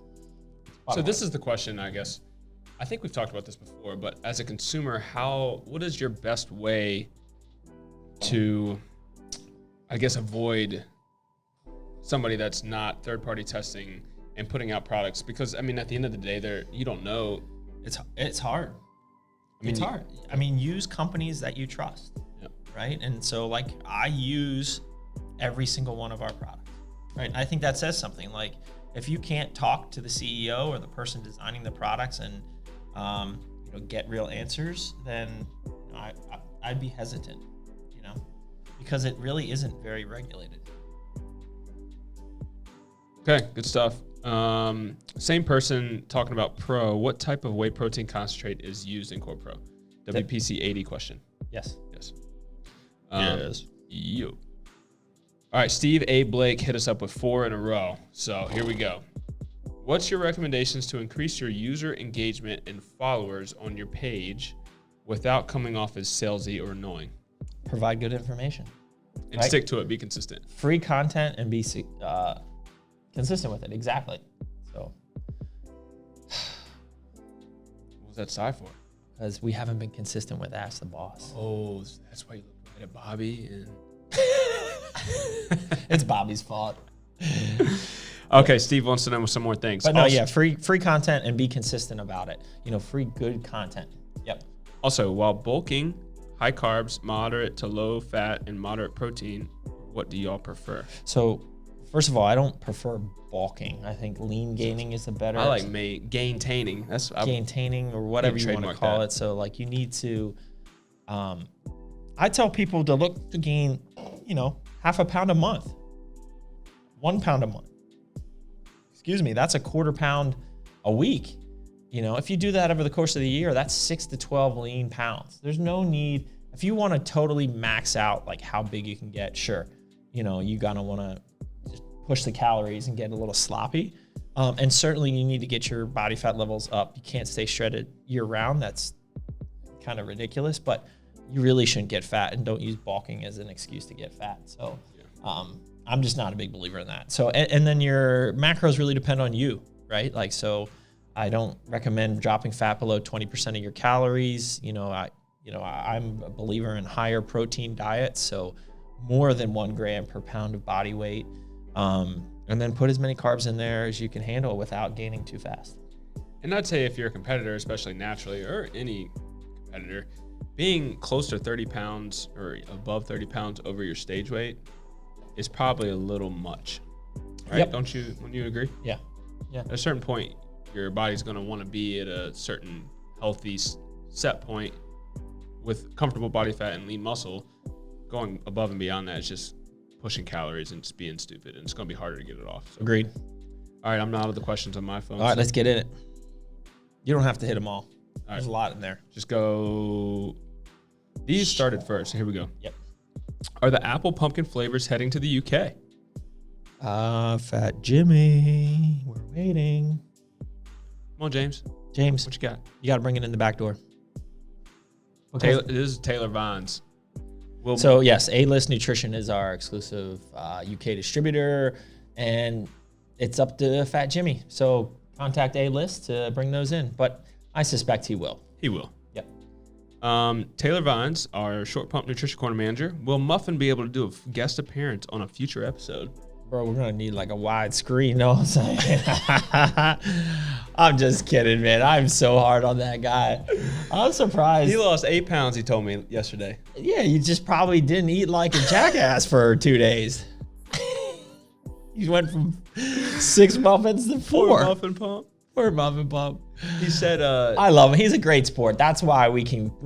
Speaker 2: So this is the question, I guess. I think we've talked about this before, but as a consumer, what is your best way to, I guess, avoid somebody that's not third-party testing and putting out products? Because at the end of the day, you don't know.
Speaker 1: It's hard. It's hard. Use companies that you trust, right? And so like I use every single one of our products. Right. I think that says something. Like if you can't talk to the CEO or the person designing the products and get real answers, then I'd be hesitant, because it really isn't very regulated.
Speaker 2: Okay, good stuff. Same person talking about Pro. What type of whey protein concentrate is used in Core Pro? WPC 80 question.
Speaker 1: Yes.
Speaker 2: Yes.
Speaker 1: Yes.
Speaker 2: You. All right, Steve A. Blake hit us up with 4 in a row. So here we go. What's your recommendations to increase your user engagement and followers on your page without coming off as salesy or annoying?
Speaker 1: Provide good information.
Speaker 2: And stick to it. Be consistent.
Speaker 1: Free content and be consistent with it. Exactly. So.
Speaker 2: What was that sigh for?
Speaker 1: Because we haven't been consistent with Ask the Boss.
Speaker 2: Oh, that's why you look right at Bobby. And
Speaker 1: it's Bobby's fault.
Speaker 2: Okay, Steve wants to know some more things.
Speaker 1: But no, yeah, free content and be consistent about it. Free good content. Yep.
Speaker 2: Also, while bulking, high carbs, moderate to low fat, and moderate protein, what do y'all prefer?
Speaker 1: So, first of all, I don't prefer bulking. I think lean gaining is the better.
Speaker 2: I like gaintaining.
Speaker 1: Gaintaining or whatever you want to call it. So, like, you need to. I tell people to look to gain, half a pound a month, 1 pound a month. Excuse me, that's a quarter pound a week. If you do that over the course of the year, that's 6 to 12 lean pounds. There's no need. If you want to totally max out like how big you can get, sure, you gotta want to just push the calories and get a little sloppy. And certainly you need to get your body fat levels up. You can't stay shredded year round. That's kind of ridiculous, but you really shouldn't get fat, and don't use bulking as an excuse to get fat. So I'm just not a big believer in that. So, and then your macros really depend on you, right? Like, so I don't recommend dropping fat below 20% of your calories. I'm a believer in higher protein diets. So more than 1 gram per pound of body weight. And then put as many carbs in there as you can handle without gaining too fast.
Speaker 2: And I'd say if you're a competitor, especially naturally, or any competitor, being close to 30 pounds or above 30 pounds over your stage weight is probably a little much, right?
Speaker 1: Yep.
Speaker 2: Wouldn't you agree?
Speaker 1: Yeah.
Speaker 2: At a certain point, your body's going to want to be at a certain healthy set point with comfortable body fat and lean muscle. Going above and beyond that is just pushing calories and just being stupid, and it's going to be harder to get it off. So.
Speaker 1: Agreed.
Speaker 2: All right, I'm out of the questions on my phone.
Speaker 1: All right, let's get in it. You don't have to hit them all.
Speaker 2: All
Speaker 1: There's a lot in there.
Speaker 2: Just go. These started first. So here we go.
Speaker 1: Yep.
Speaker 2: Are the apple pumpkin flavors heading to the UK?
Speaker 1: Fat Jimmy, we're waiting.
Speaker 2: Come on, James.
Speaker 1: James,
Speaker 2: What you got?
Speaker 1: you got to bring it in the back door.
Speaker 2: Taylor, this is Taylor Vines.
Speaker 1: So yes, A-List Nutrition is our exclusive UK distributor, and it's up to Fat Jimmy. So contact A-List to bring those in, but I suspect he will.
Speaker 2: He will.
Speaker 1: Yep.
Speaker 2: Taylor Vines, our Short Pump Nutrition Corner manager, will Muffin be able to do a guest appearance on a future episode?
Speaker 1: Bro, we're going to need like a wide screen. You know what I'm saying? I'm just kidding, man. I'm so hard on that guy. I'm surprised.
Speaker 2: He lost 8 pounds, he told me yesterday.
Speaker 1: Yeah, you just probably didn't eat like a jackass for 2 days. You went from 6 muffins to 4.
Speaker 2: Poor Muffin Pump.
Speaker 1: Poor Muffin Pump.
Speaker 2: He said,
Speaker 1: I love him. He's a great sport. That's why we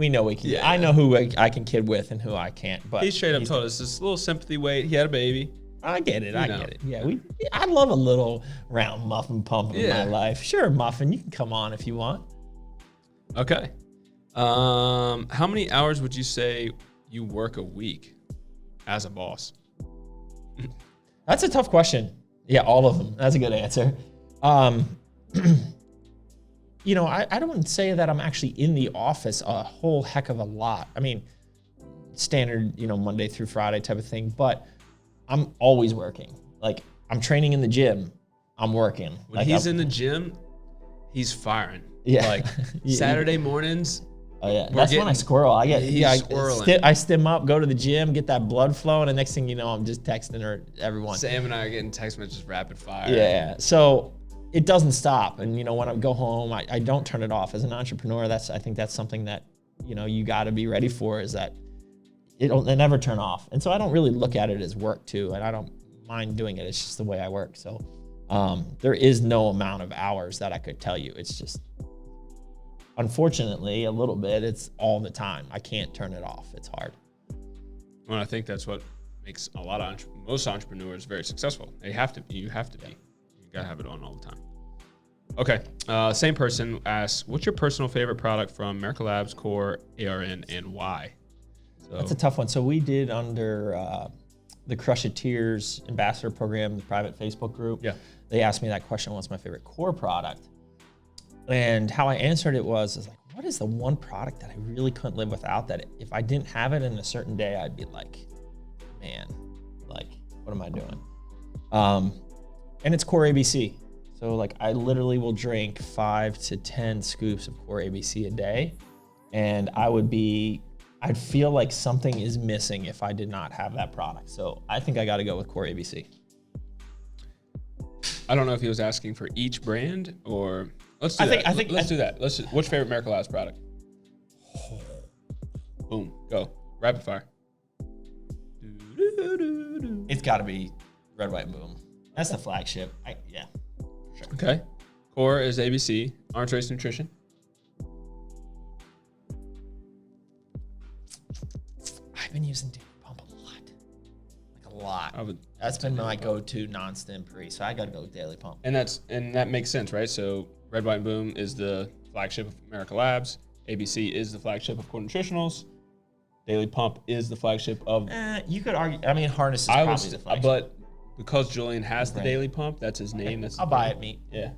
Speaker 1: know we can.
Speaker 2: Yeah.
Speaker 1: I know who I can kid with and who I can't. But
Speaker 2: he straight up told us this little sympathy weight. He had a baby.
Speaker 1: I get it. I get it. Yeah, I love a little round Muffin Pump in my life. Sure, Muffin, you can come on if you want.
Speaker 2: Okay. How many hours would you say you work a week as a boss?
Speaker 1: That's a tough question. Yeah, all of them. That's a good answer. I don't say that I'm actually in the office a whole heck of a lot. I mean, standard, Monday through Friday type of thing, but I'm always working. Like, I'm training in the gym, I'm working.
Speaker 2: When he's in the gym, he's firing.
Speaker 1: Yeah.
Speaker 2: Like Saturday mornings.
Speaker 1: Oh yeah, that's when I squirrel.
Speaker 2: squirreling.
Speaker 1: I stim up, go to the gym, get that blood flowing, and next thing you know, I'm just texting everyone.
Speaker 2: Sam and I are getting text messages rapid fire.
Speaker 1: Yeah, so it doesn't stop. And when I go home, I don't turn it off. As an entrepreneur, I think that's something that you got to be ready for, is that it'll never turn off. And so I don't really look at it as work too, and I don't mind doing it. It's just the way I work. So there is no amount of hours that I could tell you. It's just, unfortunately, a little bit, it's all the time. I can't turn it off. It's hard.
Speaker 2: Well, I think that's what makes most entrepreneurs very successful. You have to be. You gotta have it on all the time. Okay. Same person asks, what's your personal favorite product from Miracle Labs, Core, ARN, and why? So,
Speaker 1: that's a tough one. So we did under the Crusheteers Ambassador Program, the private Facebook group.
Speaker 2: Yeah.
Speaker 1: They asked me that question, what's my favorite core product? And how I answered it was like, what is the one product that I really couldn't live without, that if I didn't have it in a certain day, I'd be like man, like, what am I doing? And it's core ABC. So like I literally will drink 5 to 10 scoops of core ABC a day. And I'd feel like something is missing if I did not have that product. So I think I got to go with core ABC.
Speaker 2: I don't know if he was asking for each brand or let's do that. Let's do, what's your favorite Miracle Labs product? Boom, go. Rapid fire.
Speaker 1: It's got to be Red, White, Boom. That's the flagship. Yeah. Sure.
Speaker 2: Okay. Core is ABC. Arms Race Nutrition.
Speaker 1: I've been using Daily Pump a lot. That's been my go-to non-stim pre. So I got to go with Daily Pump.
Speaker 2: And that makes sense, right? So Red, White, and Boom is the flagship of Miracle Labs. ABC is the flagship of Core Nutritionals. Daily Pump is the flagship of.
Speaker 1: You could argue. I mean, Harness is probably the flagship.
Speaker 2: But because Julian has the Daily Pump, that's his name.
Speaker 1: I'll buy it, meat.
Speaker 2: Yeah.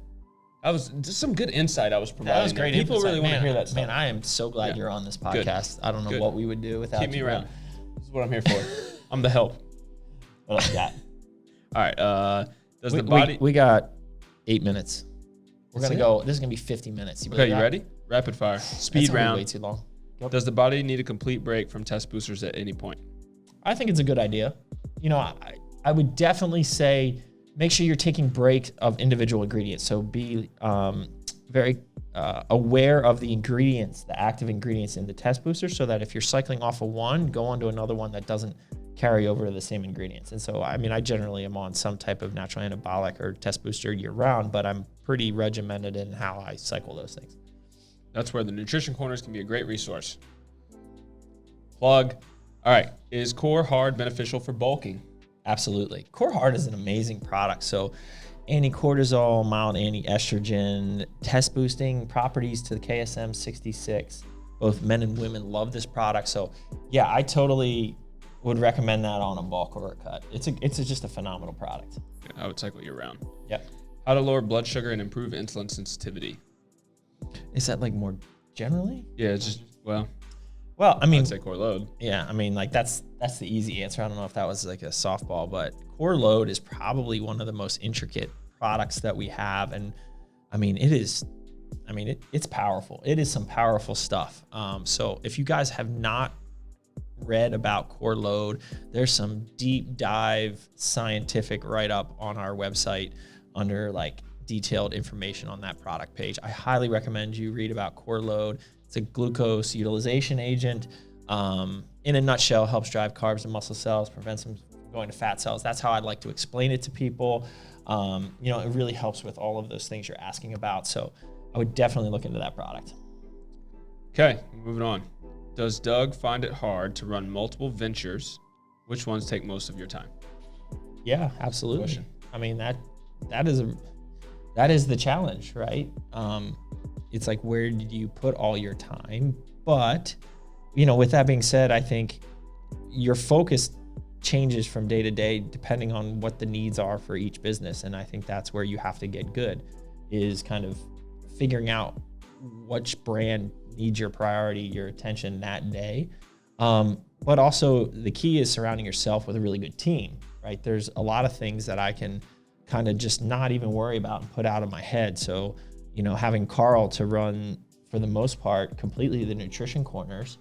Speaker 2: That was just some good insight I was providing.
Speaker 1: That was great.
Speaker 2: People really want to hear that.
Speaker 1: Man, I am so glad you're on this podcast. Good. I don't know what we would do without you.
Speaker 2: Keep me around. This is what I'm here for. I'm the help.
Speaker 1: What else got?
Speaker 2: All right. Does the body?
Speaker 1: We got 8 minutes. We're gonna go. This is gonna be 50 minutes.
Speaker 2: Okay, you ready? Rapid fire. Speed round.
Speaker 1: Way too long. Yep.
Speaker 2: Does the body need a complete break from test boosters at any point?
Speaker 1: I think it's a good idea. You know, I would definitely say make sure you're taking breaks of individual ingredients. So be very aware of the ingredients, the active ingredients in the test booster, so that if you're cycling off of one, go on to another one that doesn't carry over to the same ingredients. And so, I mean, I generally am on some type of natural anabolic or test booster year round, but I'm pretty regimented in how I cycle those things.
Speaker 2: That's where the nutrition corners can be a great resource. Plug. All right. Is Core Hard beneficial for bulking?
Speaker 1: Absolutely. Core Hard is an amazing product. So anti-cortisol, mild anti-estrogen, test boosting properties to the KSM 66. Both men and women love this product. So yeah, I totally would recommend that on a bulk or a cut. It's just a phenomenal product.
Speaker 2: Yeah, I would cycle year round.
Speaker 1: Yep.
Speaker 2: How to lower blood sugar and improve insulin sensitivity?
Speaker 1: Is that like more generally?
Speaker 2: Yeah, it's just, well,
Speaker 1: I mean,
Speaker 2: I'd say core load.
Speaker 1: Yeah, I mean, like that's the easy answer. I don't know if that was like a softball, but core load is probably one of the most intricate products that we have. And I mean, it's powerful. It is some powerful stuff. So if you guys have not read about core load, there's some deep dive scientific write-up on our website under like detailed information on that product page. I highly recommend you read about core load. It's a glucose utilization agent. In a nutshell, helps drive carbs to muscle cells, prevents them from going to fat cells. That's how I'd like to explain it to people. It really helps with all of those things you're asking about. So I would definitely look into that product.
Speaker 2: Okay, moving on. Does Doug find it hard to run multiple ventures? Which ones take most of your time?
Speaker 1: Yeah, absolutely. Question. I mean, that is the challenge, right? It's like, where did you put all your time? But, with that being said, I think your focus changes from day to day depending on what the needs are for each business. And I think that's where you have to get good, is kind of figuring out which brand needs your priority, your attention that day. But also the key is surrounding yourself with a really good team, right? There's a lot of things that I can kind of just not even worry about and put out of my head. So, having Carl to run, for the most part, completely the nutrition corners,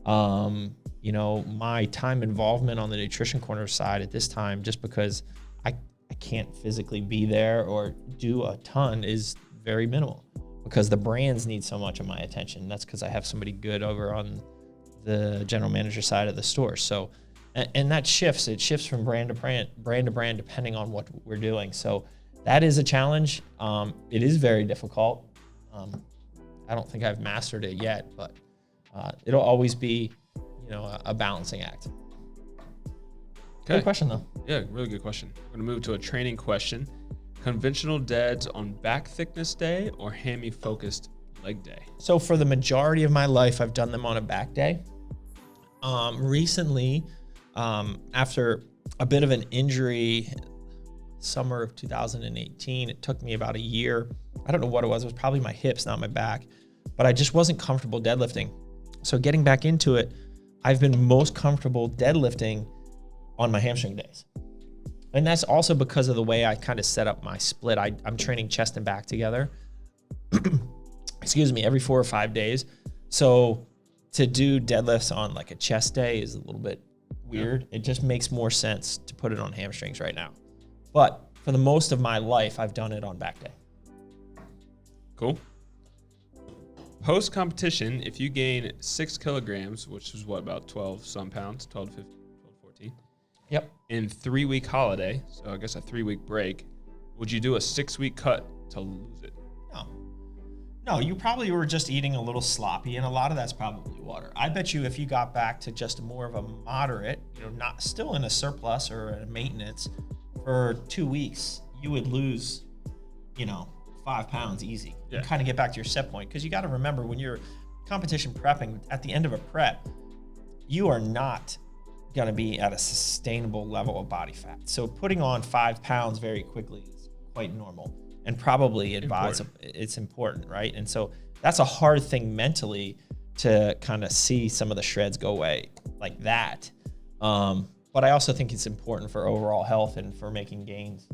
Speaker 1: my time involvement on the nutrition corner side at this time, just because I can't physically be there or do a ton, is very minimal, because the brands need so much of my attention. That's because I have somebody good over on the general manager side of the store. So, and that shifts. It shifts from brand to brand, depending on what we're doing. So that is a challenge. It is very difficult. I don't think I've mastered it yet, but it'll always be, a balancing act.
Speaker 2: Okay.
Speaker 1: Good question though.
Speaker 2: Yeah, really good question. We're gonna move to a training question. Conventional deads on back thickness day or hammy focused leg day?
Speaker 1: So for the majority of my life, I've done them on a back day. Recently, after a bit of an injury, summer of 2018, it took me about a year. I don't know what it was. It was probably my hips, not my back, but I just wasn't comfortable deadlifting. So getting back into it, I've been most comfortable deadlifting on my hamstring days. And that's also because of the way I kind of set up my split. I'm training chest and back together, excuse me, every 4 or 5 days. So to do deadlifts on like a chest day is a little bit weird. Yeah. It just makes more sense to put it on hamstrings right now. But for the most of my life, I've done it on back day.
Speaker 2: Cool. Post competition, if you gain 6 kilograms, which is what, about 12 some pounds, 12 to 15, 12 to 14.
Speaker 1: Yep.
Speaker 2: In 3-week holiday, so I guess a 3-week break, would you do a 6-week cut to lose it?
Speaker 1: No, you probably were just eating a little sloppy, and a lot of that's probably water. I bet you if you got back to just more of a moderate, not still in a surplus or a maintenance for 2 weeks, you would lose, 5 pounds easy.
Speaker 2: Yeah.
Speaker 1: And kind of get back to your set point. Because you got to remember, when you're competition prepping, at the end of a prep, you are not going to be at a sustainable level of body fat. So putting on 5 pounds very quickly is quite normal and probably it's important, right? And so that's a hard thing mentally to kind of see some of the shreds go away like that. But I also think it's important for overall health and for making gains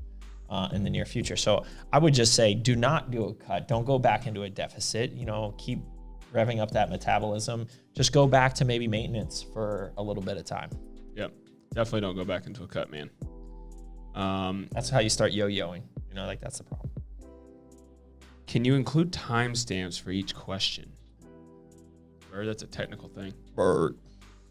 Speaker 1: in the near future. So I would just say, do not do a cut. Don't go back into a deficit. Keep revving up that metabolism. Just go back to maybe maintenance for a little bit of time.
Speaker 2: Yep. Definitely don't go back into a cut, man.
Speaker 1: That's how you start yo-yoing. That's the problem.
Speaker 2: Can you include timestamps for each question? Or that's a technical thing.
Speaker 1: Bird.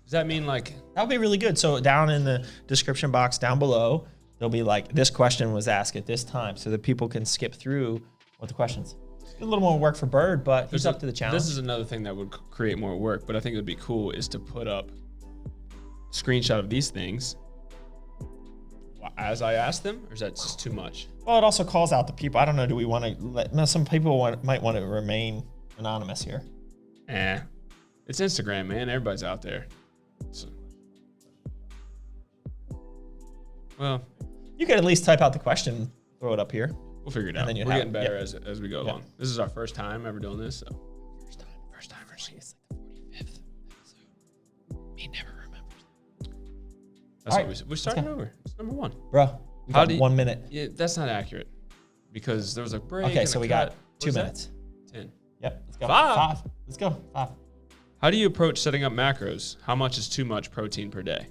Speaker 2: Does that mean that
Speaker 1: would be really good. So down in the description box down below, there'll be this question was asked at this time so that people can skip through what the questions. A little more work for Bird, but he's up to the challenge.
Speaker 2: This is another thing that would create more work, but I think it would be cool is to put up a screenshot of these things as I ask them, or is that just too much?
Speaker 1: Well, it also calls out the people. I don't know. Do we want to some people might want to remain anonymous here.
Speaker 2: It's Instagram, man. Everybody's out there. So, well,
Speaker 1: you could at least type out the question, throw it up here.
Speaker 2: We'll figure it out. We're getting better as we go along. This is our first time ever doing this, so. First time. It's like the 45th episode. Me never remembers. That's what we're starting over. It's number 1.
Speaker 1: Bro, we got 1 minute.
Speaker 2: Yeah, that's not accurate because there was a break.
Speaker 1: Okay, so we got 2 minutes.
Speaker 2: 10.
Speaker 1: Yep, let's go.
Speaker 2: 5.
Speaker 1: Let's go. 5.
Speaker 2: How do you approach setting up macros? How much is too much protein per day?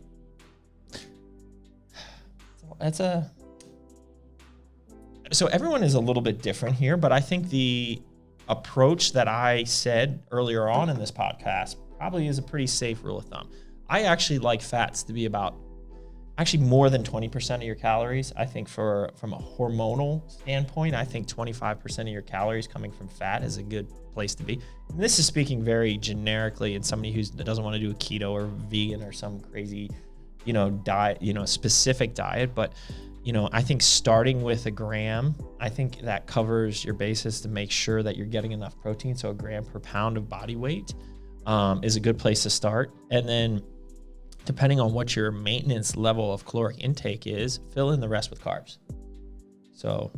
Speaker 1: So everyone is a little bit different here, but I think the approach that I said earlier on in this podcast probably is a pretty safe rule of thumb. I actually like fats to be about more than 20% of your calories. I think from a hormonal standpoint, I think 25% of your calories coming from fat is a good place to be. And this is speaking very generically in somebody who doesn't want to do a keto or vegan or some crazy, diet, specific diet. But, I think starting with a gram, I think that covers your basis to make sure that you're getting enough protein. So a gram per pound of body weight is a good place to start. And then depending on what your maintenance level of caloric intake is, fill in the rest with carbs. So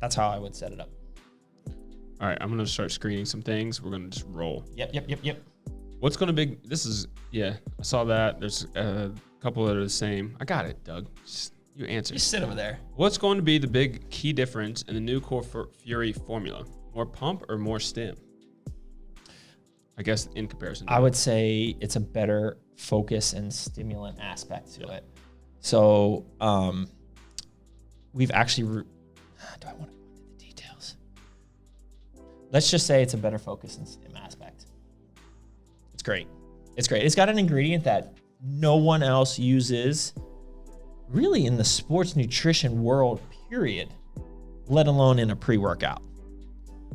Speaker 1: that's how I would set it up.
Speaker 2: All right, I'm going to start screening some things. We're going to just roll.
Speaker 1: Yep.
Speaker 2: What's going to be, I saw that. There's a couple that are the same. I got it, Doug. You answer.
Speaker 1: You sit over there.
Speaker 2: What's going to be the big key difference in the new Core Fury formula? More pump or more stim? I guess in comparison.
Speaker 1: I would say it's a better focus and stimulant aspect to it. So we've actually, do I want to go into the details? Let's just say it's a better focus and stim aspect. It's great. It's got an ingredient that no one else uses really in the sports nutrition world, period, let alone in a pre-workout.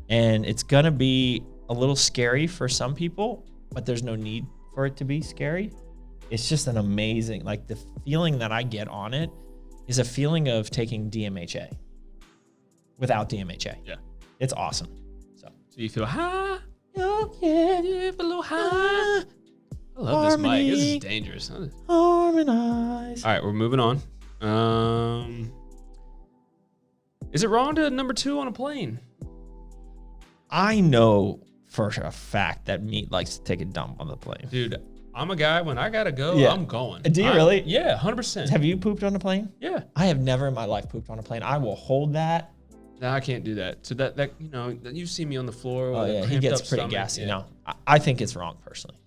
Speaker 1: And it's going to be a little scary for some people, but there's no need for it to be scary. It's just an amazing, the feeling that I get on it is a feeling of taking DMHA without DMHA.
Speaker 2: Yeah.
Speaker 1: It's awesome. So
Speaker 2: you feel high?
Speaker 1: Oh, yeah.
Speaker 2: You feel a little high? I love
Speaker 1: Harmony,
Speaker 2: this mic. This is dangerous.
Speaker 1: Harmonize.
Speaker 2: All right, we're moving on. Is it wrong to number 2 on a plane?
Speaker 1: I know for a fact that Meat likes to take a dump on the plane.
Speaker 2: Dude, I'm a guy, when I gotta go,
Speaker 1: Yeah.
Speaker 2: I'm going.
Speaker 1: Do you really?
Speaker 2: Yeah, 100%.
Speaker 1: Have you pooped on a plane?
Speaker 2: Yeah.
Speaker 1: I have never in my life pooped on a plane. I will hold that.
Speaker 2: No, I can't do that. So that you know, you see me on the floor.
Speaker 1: Oh,
Speaker 2: with a
Speaker 1: yeah. He
Speaker 2: cramped
Speaker 1: gets
Speaker 2: up
Speaker 1: pretty
Speaker 2: stomach.
Speaker 1: gassy.
Speaker 2: Yeah.
Speaker 1: No, I think it's wrong personally.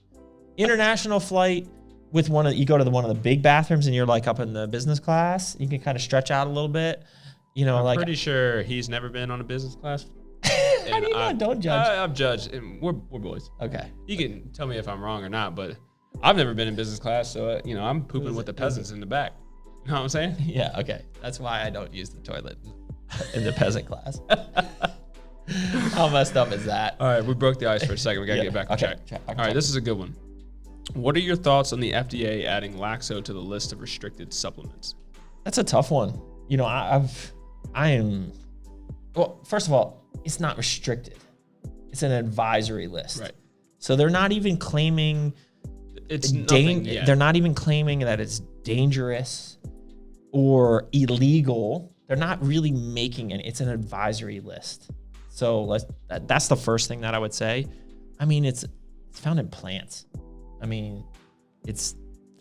Speaker 1: International flight with you go to one of the big bathrooms and you're like up in the business class. You can kind of stretch out a little bit. You know,
Speaker 2: I'm pretty sure he's never been on a business class.
Speaker 1: How do you know? Don't judge.
Speaker 2: I've judged, and we're boys.
Speaker 1: Okay.
Speaker 2: You can tell me if I'm wrong or not, but I've never been in business class, so you know I'm pooping with the peasants in the back. You know what I'm saying?
Speaker 1: Yeah. Okay. That's why I don't use the toilet in the peasant class. How messed up is that?
Speaker 2: All right, we broke the ice for a second. We gotta get back on track. All right, this is a good one. What are your thoughts on the FDA adding Laxo to the list of restricted supplements?
Speaker 1: That's a tough one. You know, well, first of all, it's not restricted. It's an advisory list.
Speaker 2: Right.
Speaker 1: So they're not even claiming
Speaker 2: it's nothing yet.
Speaker 1: They're not even claiming that it's dangerous or illegal. They're not really making it. It's an advisory list. So that's the first thing that I would say. I mean, it's found in plants. I mean,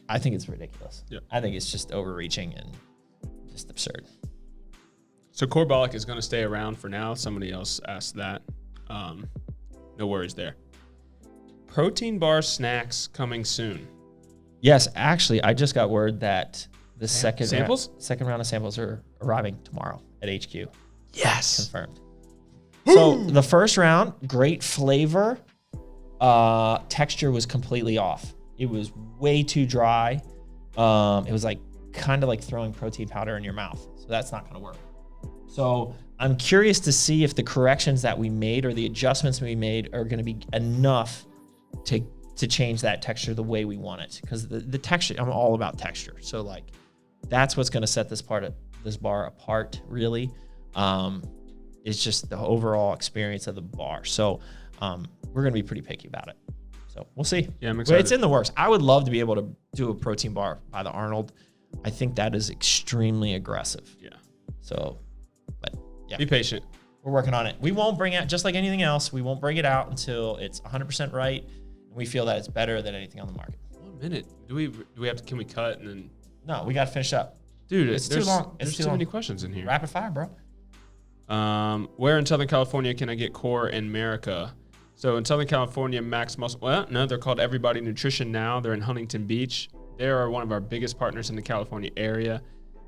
Speaker 1: I think it's ridiculous.
Speaker 2: Yeah.
Speaker 1: I think it's just overreaching and just absurd.
Speaker 2: So Corbolic is going to stay around for now. Somebody else asked that. No worries there. Protein bar snacks coming soon.
Speaker 1: Yes, actually, I just got word that the second round of samples are arriving tomorrow at HQ.
Speaker 2: Yes.
Speaker 1: Confirmed. So the first round, great flavor. Texture was completely off. It was way too dry. It was like kind of like throwing protein powder in your mouth. So that's not going to work. So I'm curious to see if the corrections that we made or the adjustments we made are going to be enough to change that texture the way we want it. Because the texture, I'm all about texture. So like that's what's going to set this bar apart really. It's just the overall experience of the bar. So we're going to be pretty picky about it. So we'll see.
Speaker 2: Yeah, I'm excited.
Speaker 1: But it's in the works. I would love to be able to do a protein bar by the Arnold. I think that is extremely aggressive.
Speaker 2: Yeah.
Speaker 1: So, but yeah.
Speaker 2: Be patient.
Speaker 1: We're working on it. We won't bring it, just like anything else, we won't bring it out until it's 100% right. And we feel that it's better than anything on the market.
Speaker 2: 1 minute. Do we have to, can we cut and then?
Speaker 1: No, we got to finish up.
Speaker 2: Dude,
Speaker 1: it's too long.
Speaker 2: There's too many questions in here.
Speaker 1: Rapid fire, bro.
Speaker 2: Where in Southern California can I get Core and Merica? So in Southern California, Max Muscle, well, no, they're called Everybody Nutrition now. They're in Huntington Beach. They are one of our biggest partners in the California area.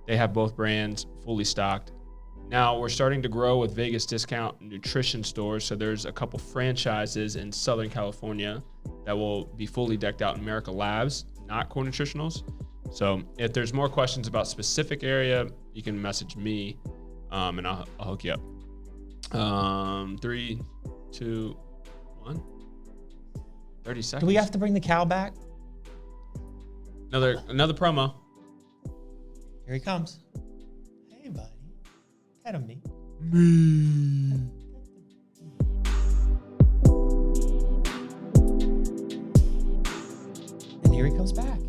Speaker 2: They have both brands fully stocked. Now we're starting to grow with Vegas Discount Nutrition stores. So there's a couple franchises in Southern California that will be fully decked out in Merica Labs, not Core Nutritionals. So if there's more questions about specific area, you can message me and I'll hook you up. 3, 2, 1. 30 seconds.
Speaker 1: Do we have to bring the cow back?
Speaker 2: Another promo.
Speaker 1: Here he comes. Hey, buddy. Pet him, me. And here he comes back.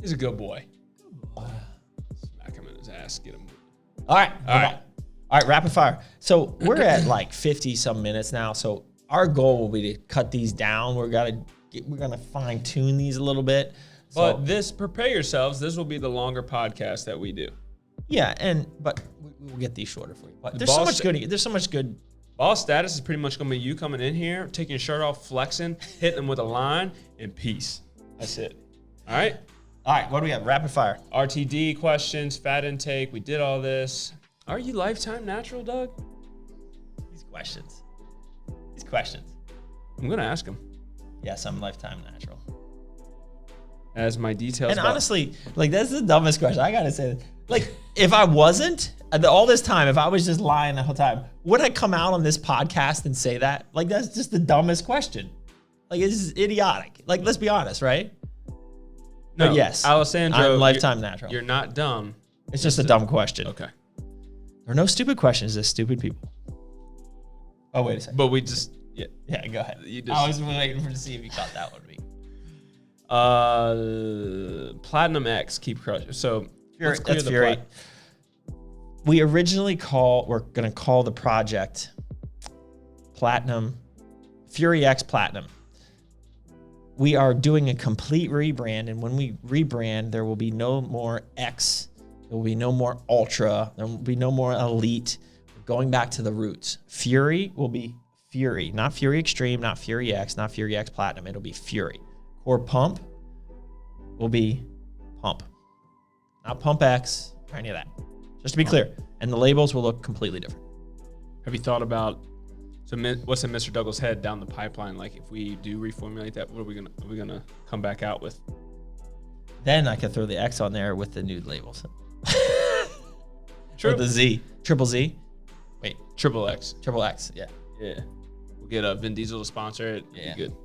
Speaker 2: He's a good boy. Smack him in his ass. Get him.
Speaker 1: All right. All right, rapid fire. So we're at like 50 some minutes now. So our goal will be to cut these down. We're gonna fine tune these a little bit.
Speaker 2: But prepare yourselves. This will be the longer podcast that we do.
Speaker 1: Yeah, but we'll get these shorter for you. But there's so much good.
Speaker 2: Boss status is pretty much gonna be you coming in here, taking your shirt off, flexing, hitting them with a line, and peace. That's it. All right.
Speaker 1: All right. What do we have? Rapid fire.
Speaker 2: RTD questions, fat intake. We did all this. Are you Lifetime Natural, Doug?
Speaker 1: These questions.
Speaker 2: I'm gonna ask him.
Speaker 1: Yes, I'm Lifetime Natural.
Speaker 2: As my details.
Speaker 1: And honestly, like that's the dumbest question. I gotta say, like, if I wasn't all this time, if I was just lying the whole time, would I come out on this podcast and say that? Like, that's just the dumbest question. Like, it's idiotic. Like, let's be honest, right?
Speaker 2: No,
Speaker 1: but yes,
Speaker 2: Alessandro,
Speaker 1: I'm Lifetime Natural.
Speaker 2: You're not dumb.
Speaker 1: It's just a dumb question.
Speaker 2: Okay.
Speaker 1: There are no stupid questions, just stupid people. Oh, wait a second.
Speaker 2: But we just,
Speaker 1: yeah, go ahead.
Speaker 2: I
Speaker 1: was waiting to see if you caught that one.
Speaker 2: Platinum X, keep crushing. So let's clear the
Speaker 1: Fury. We originally we're going to call the project Platinum, Fury X Platinum. we are doing a complete rebrand. And when we rebrand, there will be no more X. There will be no more Ultra. There will be no more Elite. We're going back to the roots. Fury will be Fury, not Fury Extreme, not Fury X, not Fury X Platinum. It'll be Fury. Core Pump will be Pump, not Pump X or any of that. Just to be clear. And the labels will look completely different.
Speaker 2: Have you thought about, so what's in Mr. Douglas' head down the pipeline? Like if we do reformulate that, what are we gonna come back out with?
Speaker 1: Then I could throw the X on there with the nude labels.
Speaker 2: True.
Speaker 1: Or the Z, triple Z. Wait,
Speaker 2: Triple X.
Speaker 1: triple X. Yeah.
Speaker 2: Yeah. We'll get Vin Diesel to sponsor it.
Speaker 1: Yeah.
Speaker 2: Be good.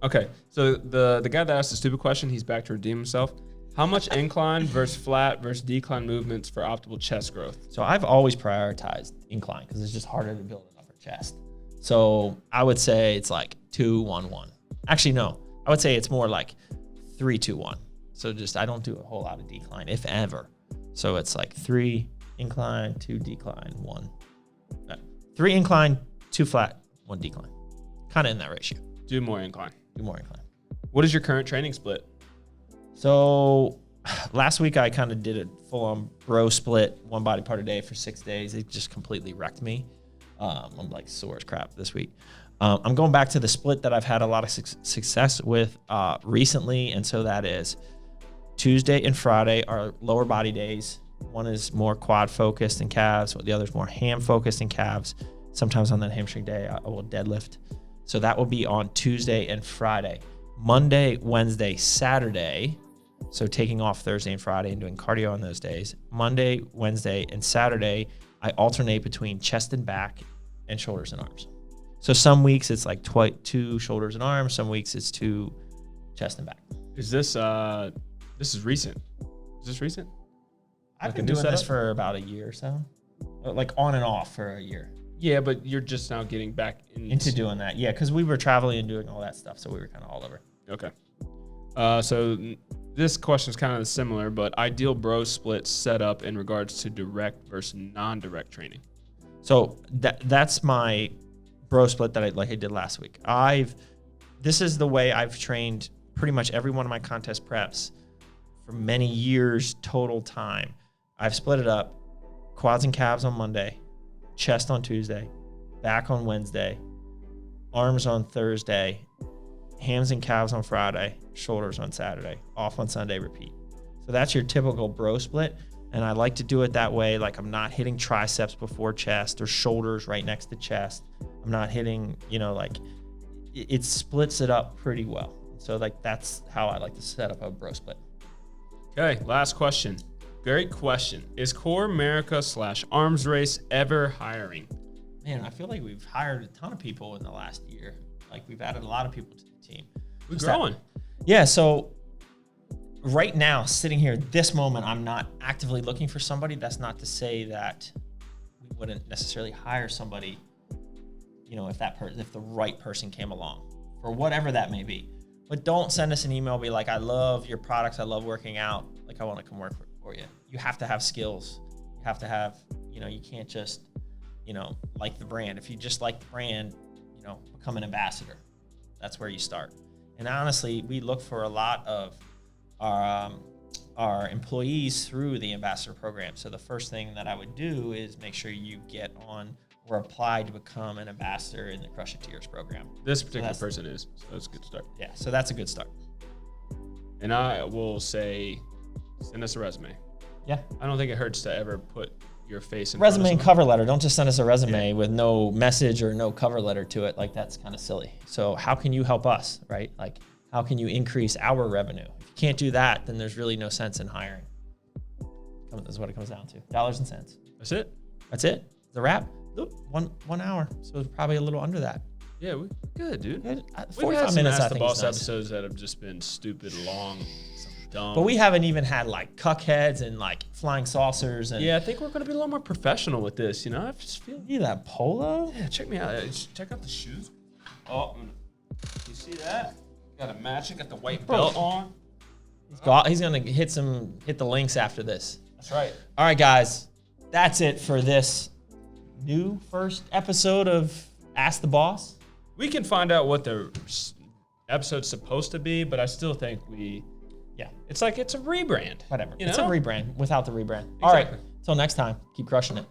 Speaker 2: Okay. So the guy that asked the stupid question, he's back to redeem himself. How much incline versus flat versus decline movements for optimal chest growth?
Speaker 1: So I've always prioritized incline because it's just harder to build an upper chest. So I would say it's like 2-1-1. Actually, no. I would say it's more like 3-2-1. So just I don't do a whole lot of decline, if ever. So it's like 3 incline, 2 decline, 1. 3 incline, 2 flat, 1 decline. Kind of in that ratio.
Speaker 2: Do more incline.
Speaker 1: Do more incline.
Speaker 2: What is your current training split?
Speaker 1: So last week I kind of did a full-on bro split, 1 body part a day for 6 days. It just completely wrecked me. I'm like sore as crap this week. I'm going back to the split that I've had a lot of success with recently. And so that is Tuesday and Friday are lower body days. One is more quad focused and calves. The other is more ham focused and calves. Sometimes on that hamstring day, I will deadlift. So that will be on Tuesday and Friday. Monday, Wednesday, Saturday. So taking off Thursday and Friday and doing cardio on those days. Monday, Wednesday, and Saturday, I alternate between chest and back and shoulders and arms. So some weeks it's like 2 shoulders and arms. Some weeks it's 2 chest and back.
Speaker 2: Is this is recent? Is this recent?
Speaker 1: I've been doing this for about a year or so. Like on and off for a year.
Speaker 2: Yeah, but you're just now getting back
Speaker 1: into doing that. Yeah, because we were traveling and doing all that stuff. So we were kind of all over.
Speaker 2: Okay. So this question is kind of similar, but ideal bro split setup in regards to direct versus non-direct training.
Speaker 1: So that's my bro split that I did last week. This is the way I've trained pretty much every one of my contest preps for many years total time. I've split it up, quads and calves on Monday, chest on Tuesday, back on Wednesday, arms on Thursday, hams and calves on Friday, shoulders on Saturday, off on Sunday, repeat. So that's your typical bro split. And I like to do it that way. Like I'm not hitting triceps before chest or shoulders right next to chest. I'm not hitting, it splits it up pretty well. So that's how I like to set up a bro split.
Speaker 2: Okay, last question. Great question. Is Core America / Arms Race ever hiring?
Speaker 1: Man, I feel like we've hired a ton of people in the last year. Like we've added a lot of people to the team.
Speaker 2: We're growing.
Speaker 1: Yeah, so right now, sitting here this moment, I'm not actively looking for somebody. That's not to say that we wouldn't necessarily hire somebody, if the right person came along, for whatever that may be. But don't send us an email, be like, I love your products, I love working out, like I want to come work for you. You have to have skills. You have to have, you can't just, like the brand. If you just like the brand, become an ambassador. That's where you start. And honestly, we look for a lot of our employees through the ambassador program. So the first thing that I would do is make sure you get on or apply to become an ambassador in the Crush It Tears program.
Speaker 2: This particular person is, so that's a good start.
Speaker 1: Yeah, so that's a good start.
Speaker 2: And I will say, send us a resume.
Speaker 1: Yeah.
Speaker 2: I don't think it hurts to ever put your face in
Speaker 1: resume and cover letter. Don't just send us a resume with no message or no cover letter to it. Like that's kind of silly. So how can you help us, right? Like how can you increase our revenue? If you can't do that, then there's really no sense in hiring. That's what it comes down to. Dollars and cents.
Speaker 2: That's it.
Speaker 1: That's it. The wrap. One hour. So it's probably a little under that.
Speaker 2: Yeah, we're good, dude.
Speaker 1: Good.
Speaker 2: We've had
Speaker 1: 45 minutes,
Speaker 2: Ask
Speaker 1: I
Speaker 2: the
Speaker 1: think,
Speaker 2: Boss
Speaker 1: is nice.
Speaker 2: episodes that have just been stupid long, dumb.
Speaker 1: But we haven't even had like cuckheads and like flying saucers. And
Speaker 2: yeah, I think we're going to be a little more professional with this. I just feel.
Speaker 1: See that polo?
Speaker 2: Yeah, check me out. Check out the shoes. Oh, you see that? Got a match. I got the white belt on.
Speaker 1: He's going to hit the links after this.
Speaker 2: That's right.
Speaker 1: All right, guys. That's it for this new first episode of Ask the Boss.
Speaker 2: We can find out what the episode's supposed to be, but I still think it's like it's a rebrand.
Speaker 1: Whatever.
Speaker 2: You
Speaker 1: It's
Speaker 2: know?
Speaker 1: a rebrand without the rebrand. All right.
Speaker 2: Exactly.
Speaker 1: Till next time. Keep crushing it.